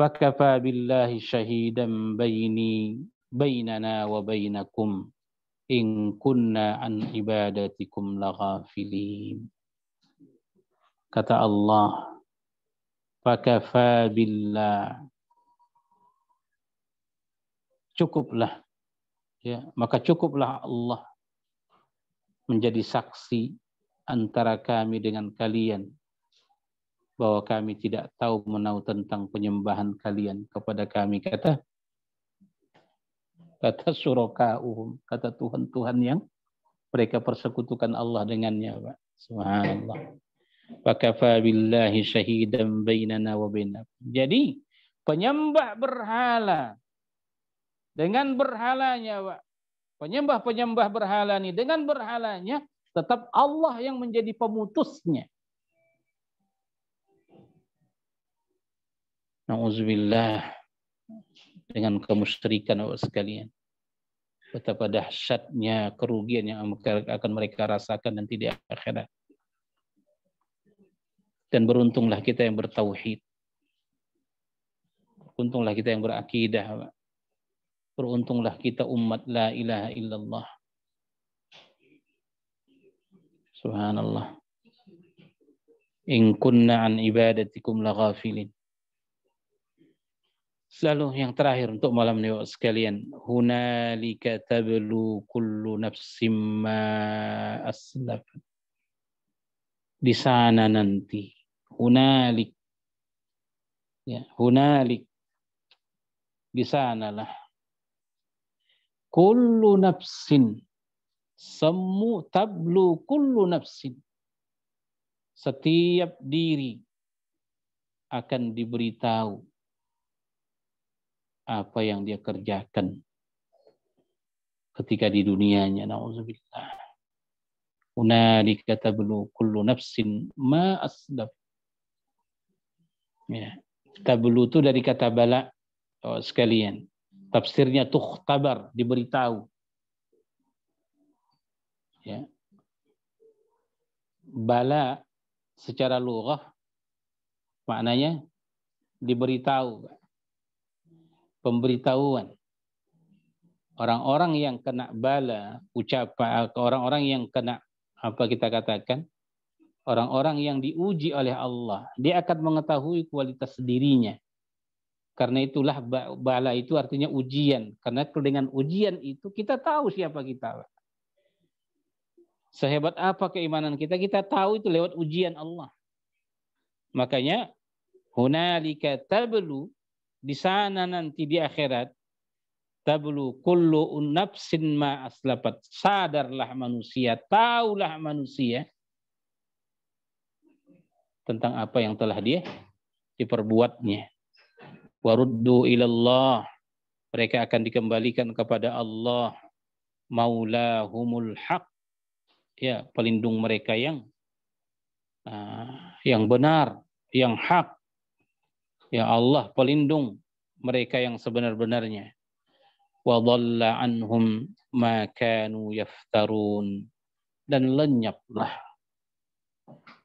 Fakafa billahi syahidan bainana wa bainakum in kunna an ibadatikum laghafilin. Kata Allah, fakafa billah, cukuplah, ya, maka cukuplah Allah menjadi saksi antara kami dengan kalian bahwa kami tidak tahu menahu tentang penyembahan kalian kepada kami. Kata syuraka'uhum, kata Tuhan-Tuhan yang mereka persekutukan Allah dengannya, Pak. Subhanallah. Fakafa billahi syahidan bainana wa bainakum. Jadi penyembah berhala dengan berhalanya, Pak. Penyembah berhala ini dengan berhalanya tetap Allah yang menjadi pemutusnya. Na'udzubillah, dengan kemusyrikan sekalian. Betapa dahsyatnya kerugian yang akan mereka rasakan nanti di akhirat. Dan beruntunglah kita yang bertauhid. Beruntunglah kita yang berakidah. Beruntunglah kita umat la ilaha illallah. Subhanallah. In kunna an ibadatikum laghafilin. Lalu yang terakhir untuk malam ini sekalian, hunalika tablu kullu nafsim ma aslaf. Di sana nanti, hunalik, ya, hunalik, di sanalah, kullu nafsin, tablu kullu nafsin, setiap diri akan diberitahu apa yang dia kerjakan ketika di dunianya. Na'udzubillah. Hunalika tablu kullu nafsin ma aslaf. Ya. Tablu itu dari kata bala, sekalian. Tafsirnya tukhtabar, diberitahu. Ya. Bala secara lughah maknanya diberitahu. Pemberitahuan. Orang-orang yang kena bala, orang-orang yang kena, apa kita katakan, orang-orang yang diuji oleh Allah, dia akan mengetahui kualitas dirinya. Karena itulah bala itu artinya ujian. Karena dengan ujian itu kita tahu siapa kita. Sehebat apa keimanan kita, kita tahu itu lewat ujian Allah. Makanya, hunalika tablu, di sana nanti di akhirat, tablu kullu nafsin ma aslafat. Sadarlah manusia, taulah manusia tentang apa yang telah dia diperbuatnya. Waruddu ilallah, mereka akan dikembalikan kepada Allah, maulahumul haq, ya, pelindung mereka yang benar, yang hak. Ya Allah pelindung mereka yang sebenar-benarnya. Wa dhalla anhum ma kanu yaftarun, dan lenyaplah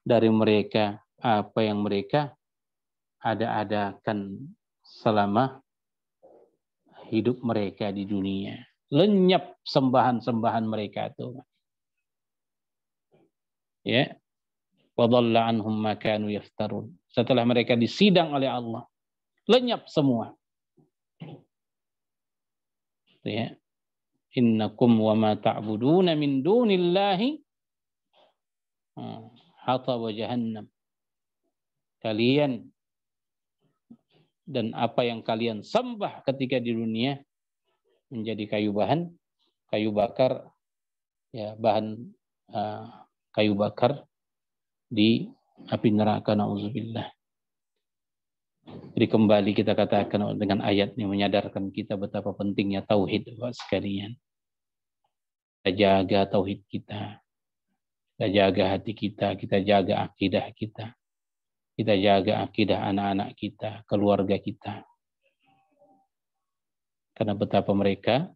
dari mereka apa yang mereka ada-adakan selama hidup mereka di dunia. Lenyap sembahan-sembahan mereka itu. Ya. Wa dhalla anhum ma kanu yaftarun. Setelah mereka disidang oleh Allah, lenyap semua. Ya. Innakum wa ma ta'buduna min dunillahi hatab jahannam. kalian dan apa yang kalian sembah ketika di dunia menjadi kayu bakar, ya, bahan kayu bakar di api neraka, na'udzubillah. Jadi kembali kita katakan dengan ayat ini menyadarkan kita betapa pentingnya tauhid, Bapak sekalian. Kita jaga tauhid kita jaga hati kita jaga akidah kita jaga akidah anak-anak kita, keluarga kita. Karena betapa mereka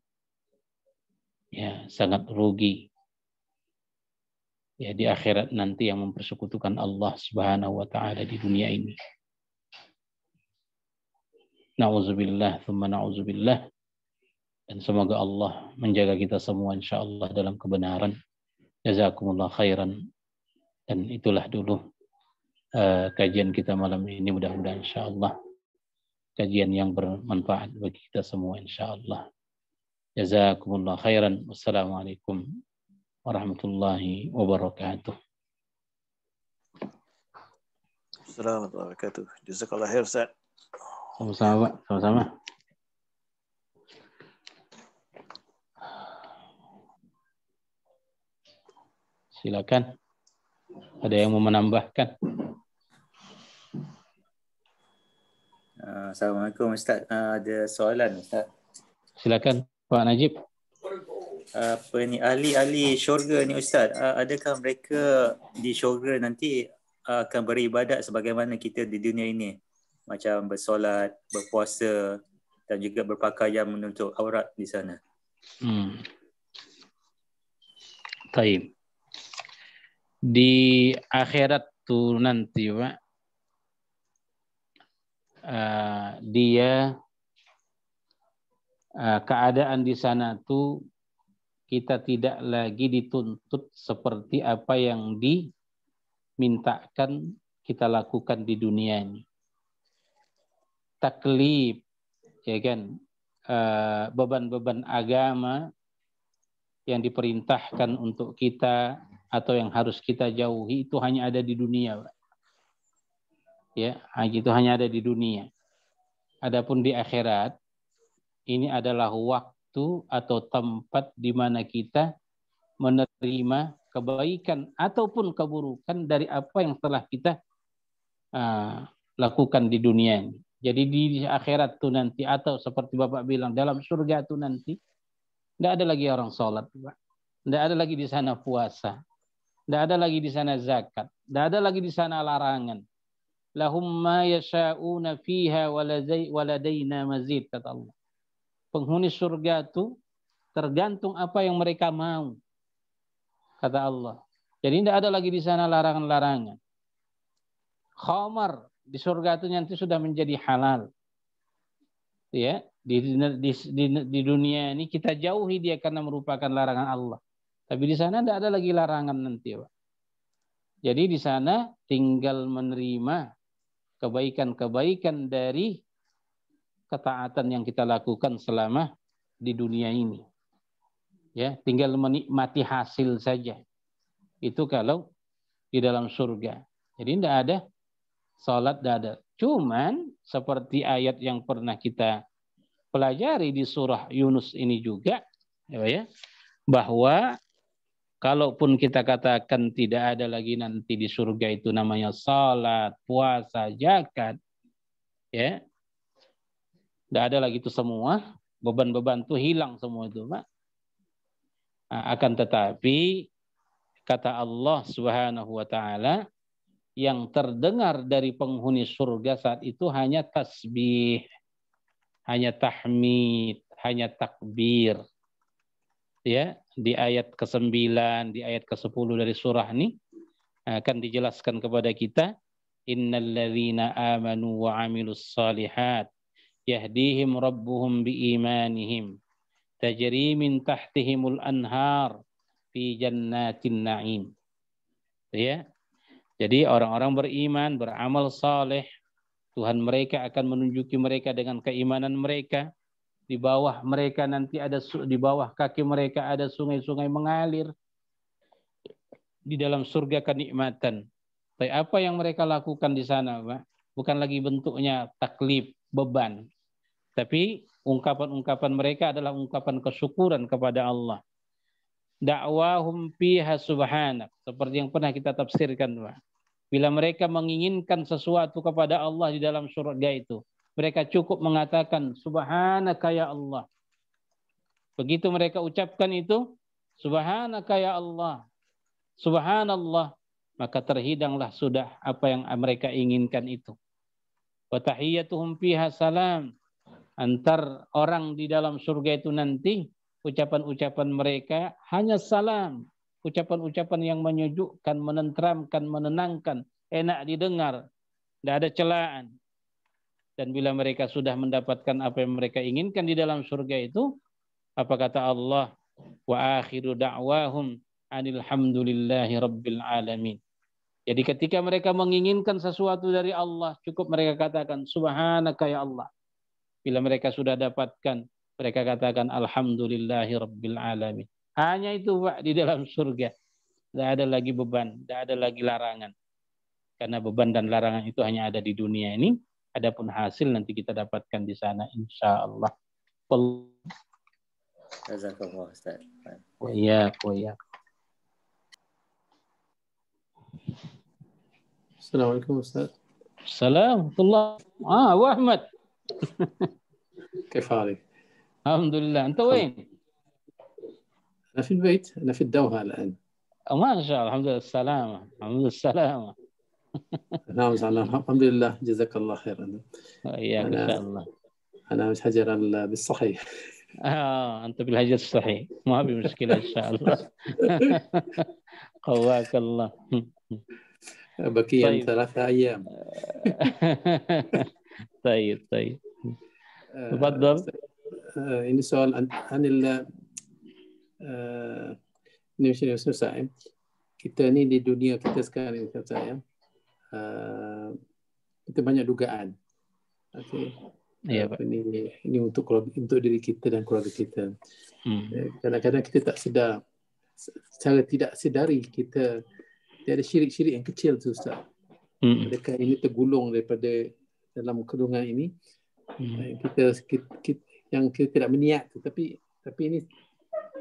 ya sangat rugi ya di akhirat nanti yang mempersekutukan Allah Subhanahu wa taala di dunia ini. Na'udzubillah, tsumma na'udzubillah. Dan semoga Allah menjaga kita semua insyaallah dalam kebenaran. Jazakumullah khairan. Dan itulah dulu kajian kita malam ini, mudah-mudahan insyaallah kajian yang bermanfaat bagi kita semua insyaallah. Jazakumullah khairan. Wassalamualaikum warahmatullahi wabarakatuh. Assalamualaikum warahmatullahi wabarakatuh. Jazakallah khair, Ustaz. Sama-sama, sama-sama. Silakan. Ada yang mau menambahkan? Assalamualaikum Ustaz. Ada soalan Ustaz. Silakan Pak Najib. Ahli-ahli syurga ni Ustaz, adakah mereka di syurga nanti akan beribadat sebagaimana kita di dunia ini? Macam bersolat, berpuasa dan juga berpakaian menutup aurat di sana. Taib. Di akhirat tuh nanti Pak, dia keadaan di sana tuh kita tidak lagi dituntut seperti apa yang dimintakan kita lakukan di dunia ini. Taklif, ya kan, beban-beban agama yang diperintahkan untuk kita atau yang harus kita jauhi itu hanya ada di dunia, Pak. Ya, itu hanya ada di dunia. Adapun di akhirat ini adalah waktu atau tempat di mana kita menerima kebaikan ataupun keburukan dari apa yang telah kita lakukan di dunia ini. Jadi di akhirat tuh nanti, atau seperti Bapak bilang dalam surga tuh nanti, tidak ada lagi orang sholat, Pak. Tidak ada lagi di sana puasa. Tidak ada lagi di sana zakat. Tidak ada lagi di sana larangan. Lahum ma yasha'una fiha waladaina mazid, kata Allah. Penghuni surga itu tergantung apa yang mereka mau, kata Allah. Jadi tidak ada lagi di sana larangan-larangan. Khamar di surga itu nanti sudah menjadi halal. Ya, di dunia ini kita jauhi dia karena merupakan larangan Allah. Tapi di sana tidak ada lagi larangan nanti, Pak. Jadi di sana tinggal menerima kebaikan-kebaikan dari ketaatan yang kita lakukan selama di dunia ini. Ya, tinggal menikmati hasil saja. Itu kalau di dalam surga. Jadi tidak ada salat, tidak ada. Cuman seperti ayat yang pernah kita pelajari di surah Yunus ini juga, ya, bahwa kalaupun kita katakan tidak ada lagi nanti di surga itu namanya salat, puasa, zakat, ya, tidak ada lagi itu semua, beban-beban itu hilang semua itu, Pak. Akan tetapi kata Allah Subhanahu wa taala, yang terdengar dari penghuni surga saat itu hanya tasbih, hanya tahmid, hanya takbir. Ya, di ayat ke-9, di ayat ke-10 dari surah ini akan dijelaskan kepada kita, innalladzina amanu wa 'amilus shalihat yahdihim rabbuhum biimanihim tajri min tahtihimul anhar fi jannatin na'im. Ya. Jadi orang-orang beriman, beramal saleh, Tuhan mereka akan menunjuki mereka dengan keimanan mereka. Di bawah mereka nanti ada, di bawah kaki mereka ada sungai-sungai mengalir di dalam surga kenikmatan. Tapi apa yang mereka lakukan di sana, Pak? Bukan lagi bentuknya taklif, beban. Tapi ungkapan-ungkapan mereka adalah ungkapan kesyukuran kepada Allah. Da'wahum fiha subhanak. Seperti yang pernah kita tafsirkan, Pak. Bila mereka menginginkan sesuatu kepada Allah di dalam surga itu, mereka cukup mengatakan subhanaka ya Allah. Begitu mereka ucapkan itu, subhanaka ya Allah, subhanallah, maka terhidanglah sudah apa yang mereka inginkan itu. Wa tahiyyatuhum fiha salam. Antar orang di dalam surga itu nanti, ucapan-ucapan mereka hanya salam. Ucapan-ucapan yang menyejukkan, menenteramkan, menenangkan, enak didengar, tidak ada celaan. Dan bila mereka sudah mendapatkan apa yang mereka inginkan di dalam surga itu, apa kata Allah? Wa akhiru da'wahum anilhamdulillahi rabbil alamin. Jadi ketika mereka menginginkan sesuatu dari Allah, cukup mereka katakan subhanaka ya Allah. Bila mereka sudah dapatkan, mereka katakan alhamdulillahi rabbil alamin. Hanya itu, Pak, di dalam surga. Tidak ada lagi beban, tidak ada lagi larangan. Karena beban dan larangan itu hanya ada di dunia ini. Adapun hasil nanti kita dapatkan di sana, insya Allah. Jazakallah Ustaz. Iya. Assalamualaikum Ustaz. Assalamualaikum. Abu Ahmad. كيف حالك؟ الحمد لله. أنت وين؟ أنا في البيت، أنا في الدوحة الآن. ما شاء الله. الحمد لله السلامة. الحمد لله السلامة. نعم الحمد لله جزاك الله خيرا. إياك إن شاء الله. أنا مش حجر بالصحيح. أنت بالهجر الصحيح. ما في مشكلة إن شاء الله. قواك الله. بقي 3 أيام. طيب. تفضل. ini soal ini Ustaz saya. Kita ni di dunia kita sekarang ini Ustaz saya. Kita banyak dugaan. Okey. Ya, ini untuk diri kita dan keluarga kita. Kadang-kadang kita tak sedar, secara tidak sedari kita ada syirik-syirik yang kecil tu Ustaz. Adakah ini tergolong daripada dalam kandungan ini? Kita yang kita tidak berniat tu, tapi ini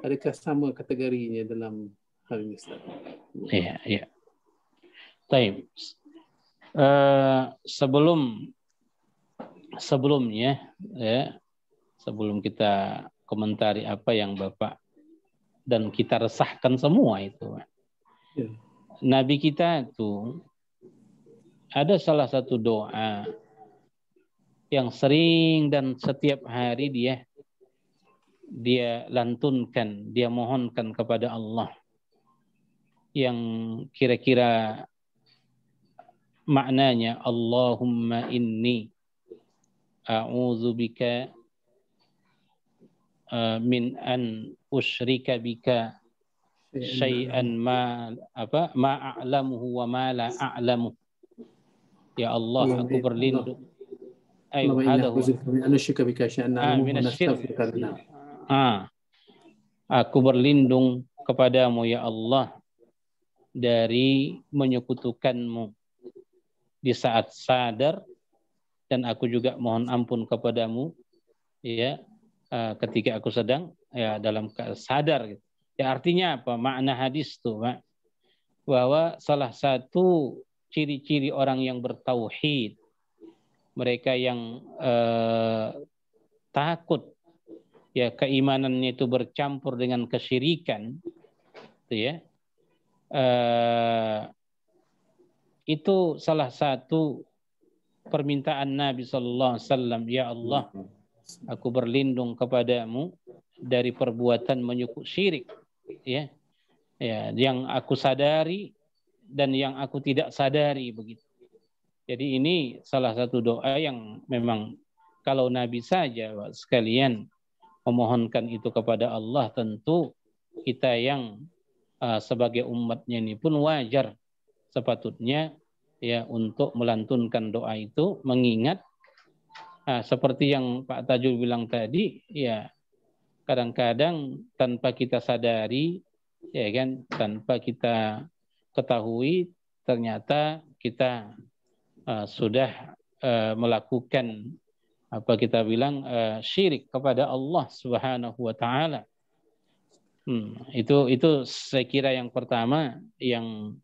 adakah sama kategorinya dalam hal ini Ustaz? Ya. Baik. Sebelumnya ya, sebelum kita komentari apa yang Bapak dan kita resahkan semua itu. Ya. Nabi kita itu ada salah satu doa yang sering dan setiap hari dia lantunkan, dia mohonkan kepada Allah, yang kira-kira maknanya Allahumma inni a'udzubika min an usyrika bika syai'an ma a'lamuhu wa ma la a'lamu. Ya Allah, aku berlindung. Aku berlindung kepadamu ya Allah dari menyekutukanmu di saat sadar, dan aku juga mohon ampun kepadamu ya ketika aku sedang dalam sadar gitu. Ya, artinya apa? Makna hadis tuh, Pak, bahwa salah satu ciri-ciri orang yang bertauhid, mereka yang takut ya keimanannya itu bercampur dengan kesyirikan, gitu ya. Itu salah satu permintaan Nabi Sallallahu Alaihi Wasallam, ya Allah, aku berlindung kepadamu dari perbuatan menyekutukan syirik, ya, yang aku sadari dan yang aku tidak sadari begitu. Jadi ini salah satu doa yang memang kalau Nabi saja sekalian memohonkan itu kepada Allah, tentu kita yang sebagai umatnya ini pun wajar sepatutnya ya untuk melantunkan doa itu, mengingat seperti yang Pak Tajul bilang tadi, ya kadang-kadang tanpa kita sadari, ya kan, tanpa kita ketahui, ternyata kita sudah melakukan apa kita bilang syirik kepada Allah Subhanahu wa taala. Itu saya kira yang pertama yang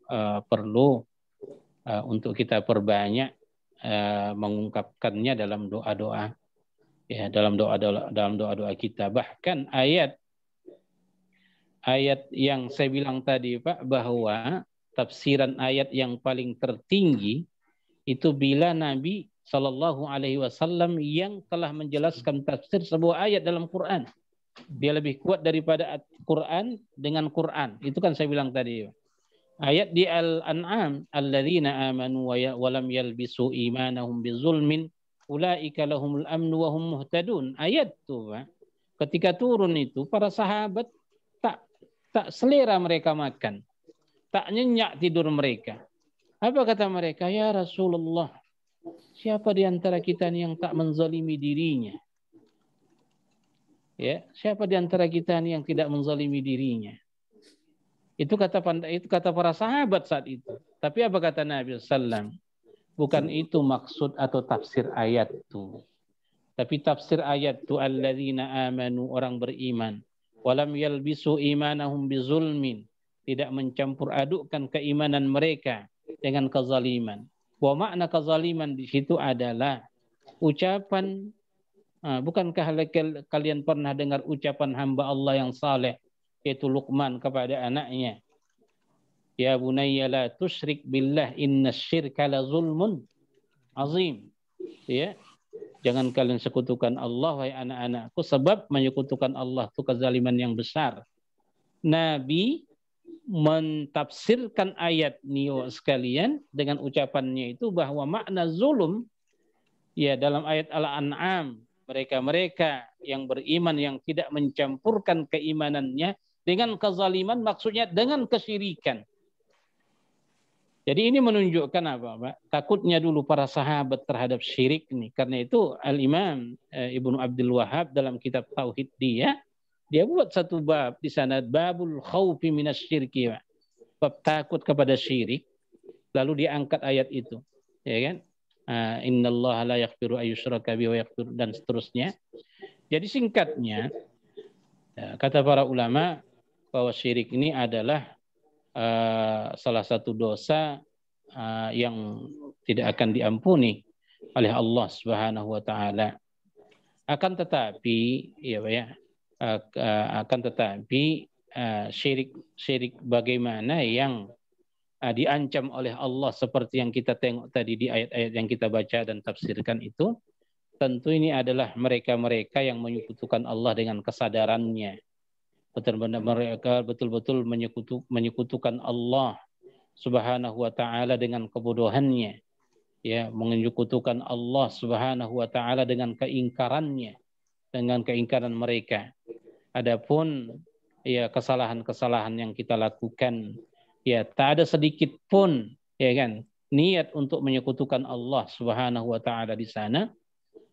perlu untuk kita perbanyak mengungkapkannya dalam doa-doa, ya, dalam doa-doa kita. Bahkan ayat yang saya bilang tadi, Pak, bahwa tafsiran ayat yang paling tertinggi itu bila Nabi Shallallahu Alaihi Wasallam yang telah menjelaskan tafsir sebuah ayat dalam Quran. Dia lebih kuat daripada Quran dengan Quran. Itu kan saya bilang tadi. Ayat di Al-An'am, alladzina amanu wa lam yalbisu imanahum bizulmin ulaika lahumul amnu wa hum muhtadun. Ayat itu, Pak, ketika turun itu para sahabat tak selera mereka makan, tak nyenyak tidur mereka. Apa kata mereka? Ya Rasulullah, siapa di antara kita yang tak menzalimi dirinya? Ya, siapa di antara kita yang tidak menzalimi dirinya? Itu kata para sahabat saat itu. Tapi apa kata Nabi SAW? Bukan itu maksud atau tafsir ayat itu. Tapi tafsir ayat itu alladzina amanu, orang beriman. Walam yalbisu imanahum bizulmin, tidak mencampur adukkan keimanan mereka dengan kezaliman. Wa makna kezaliman di situ adalah ucapan, bukankah kalian pernah dengar ucapan hamba Allah yang saleh, yaitu Luqman kepada anaknya, ya bunayya la tusyrik billah innasyirka la zulmun azim. Ya, jangan kalian sekutukan Allah, wahai anak-anakku, sebab menyekutukan Allah itu kezaliman yang besar. Nabi mentafsirkan ayat ini sekalian dengan ucapannya itu bahwa makna zulum, ya, dalam ayat Al-An'am, mereka-mereka yang beriman yang tidak mencampurkan keimanannya dengan kezaliman, maksudnya dengan kesyirikan. Jadi ini menunjukkan apa, Pak? Takutnya dulu para sahabat terhadap syirik ini. Karena itu Al-Imam Ibnu Abdul Wahhab dalam kitab Tauhid dia buat satu bab di sana, babul khaufi minasyirki, Pak. Bab takut kepada syirik. Lalu dia angkat ayat itu, ya kan? Innallaha la yaghfiru ayyushraka bihi wa yaghfiru, dan seterusnya. Jadi singkatnya, kata para ulama bahwa syirik ini adalah salah satu dosa yang tidak akan diampuni oleh Allah Subhanahu wa taala. Akan tetapi syirik bagaimana yang diancam oleh Allah seperti yang kita tengok tadi di ayat-ayat yang kita baca dan tafsirkan itu, tentu ini adalah mereka-mereka yang menyekutukan Allah dengan kesadarannya. Benar-benar mereka betul-betul menyekutukan Allah Subhanahu wa taala dengan kebodohannya, ya, menyekutukan Allah Subhanahu wa taala dengan keingkarannya, dengan keingkaran mereka. Adapun ya kesalahan-kesalahan yang kita lakukan, ya, tak ada sedikit pun, ya kan, niat untuk menyekutukan Allah Subhanahu wa taala di sana,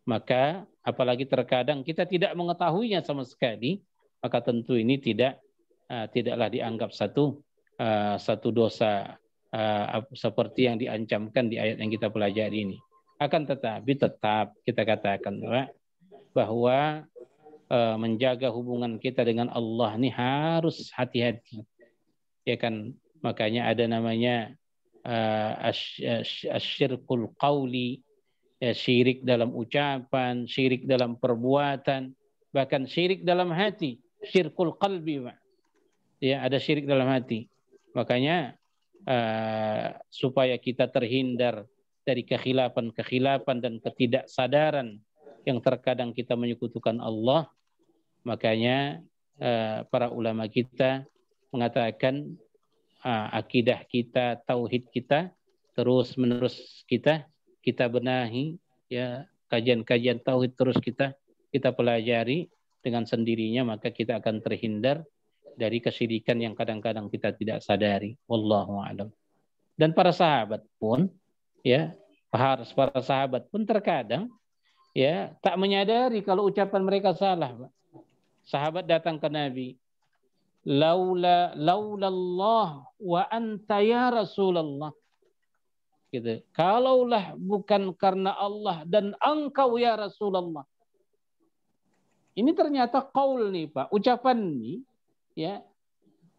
maka apalagi terkadang kita tidak mengetahuinya sama sekali, maka tentu ini tidaklah dianggap satu dosa seperti yang diancamkan di ayat yang kita pelajari ini. Akan tetapi tetap kita katakan bahwa menjaga hubungan kita dengan Allah ini harus hati-hati, ya kan. Makanya ada namanya asyirkul qauli, ya, syirik dalam ucapan, syirik dalam perbuatan, bahkan syirik dalam hati. Syirkul qalbi, Pak. Ya, ada syirik dalam hati. Makanya supaya kita terhindar dari kekhilafan dan ketidaksadaran yang terkadang kita menyekutukan Allah, makanya para ulama kita mengatakan akidah kita, tauhid kita terus-menerus kita benahi, ya, kajian-kajian tauhid terus kita pelajari. Dengan sendirinya maka kita akan terhindar dari kesyirikan yang kadang-kadang kita tidak sadari. Wallahu a'lam. Dan para sahabat pun, ya, para sahabat pun terkadang, ya, tak menyadari kalau ucapan mereka salah, Pak. Sahabat datang ke Nabi, laulallah wa anta ya Rasulullah. gitu. Kalaulah bukan karena Allah dan engkau ya Rasulullah. Ini ternyata qaul nih Pak, ucapan nih ya.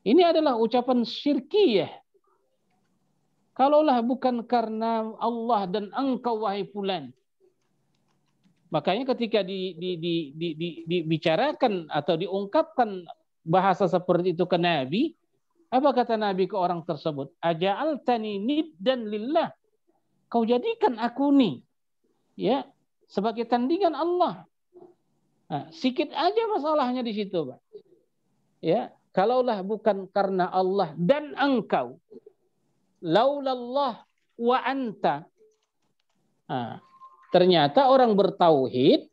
Ini adalah ucapan syirkiyah. Kalaulah bukan karena Allah dan engkau wahai fulan. Makanya ketika dibicarakan atau diungkapkan bahasa seperti itu ke Nabi, apa kata Nabi ke orang tersebut? Aja'altani niddan lillah. Kau jadikan aku nih ya sebagai tandingan Allah. Nah, sikit aja masalahnya di situ, Pak. Ya, kalaulah bukan karena Allah dan engkau, laulallah wa anta. Nah, ternyata orang bertauhid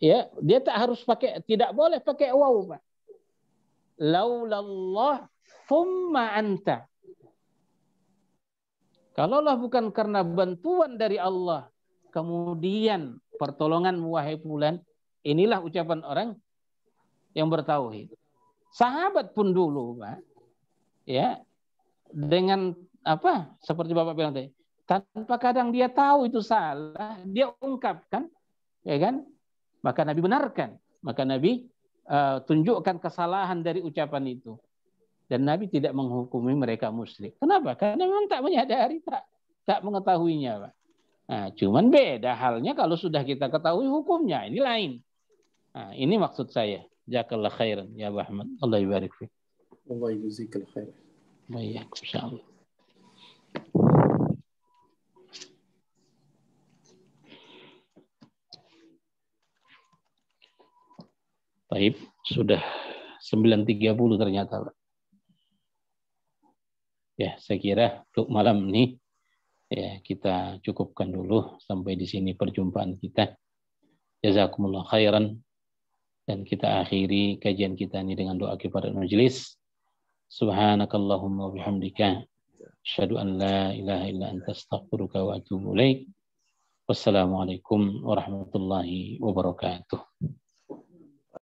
ya, dia tidak boleh pakai waw, Pak. Laulallah thumma anta. Kalaulah bukan karena bantuan dari Allah, kemudian pertolongan wahai fulan, inilah ucapan orang yang bertauhid. Sahabat pun dulu, Pak, ya, dengan apa? Seperti Bapak bilang tadi, tanpa kadang dia tahu itu salah, dia ungkapkan, ya kan? Maka Nabi benarkan, maka Nabi tunjukkan kesalahan dari ucapan itu. Dan Nabi tidak menghukumi mereka musyrik. Kenapa? Karena memang tak menyadari, tak mengetahuinya, Pak. Nah, cuman beda halnya kalau sudah kita ketahui hukumnya, ini lain. Nah, ini maksud saya. Jazakallah khairan ya Pak Ahmad. Allah yubarik fiik. Allah yujzikal khair. Baik, insyaallah. Baik, sudah 9.30 ternyata, Pak. Ya, saya kira untuk malam ini ya kita cukupkan dulu sampai di sini perjumpaan kita. Jazakumullah khairan. Dan kita akhiri kajian kita ini dengan doa kifaratul majelis. Subhanakallahumma bihamdika asyhadu an la ilaha illa anta astaghfiruka wa atubu ilaik. Wassalamualaikum warahmatullahi wabarakatuh.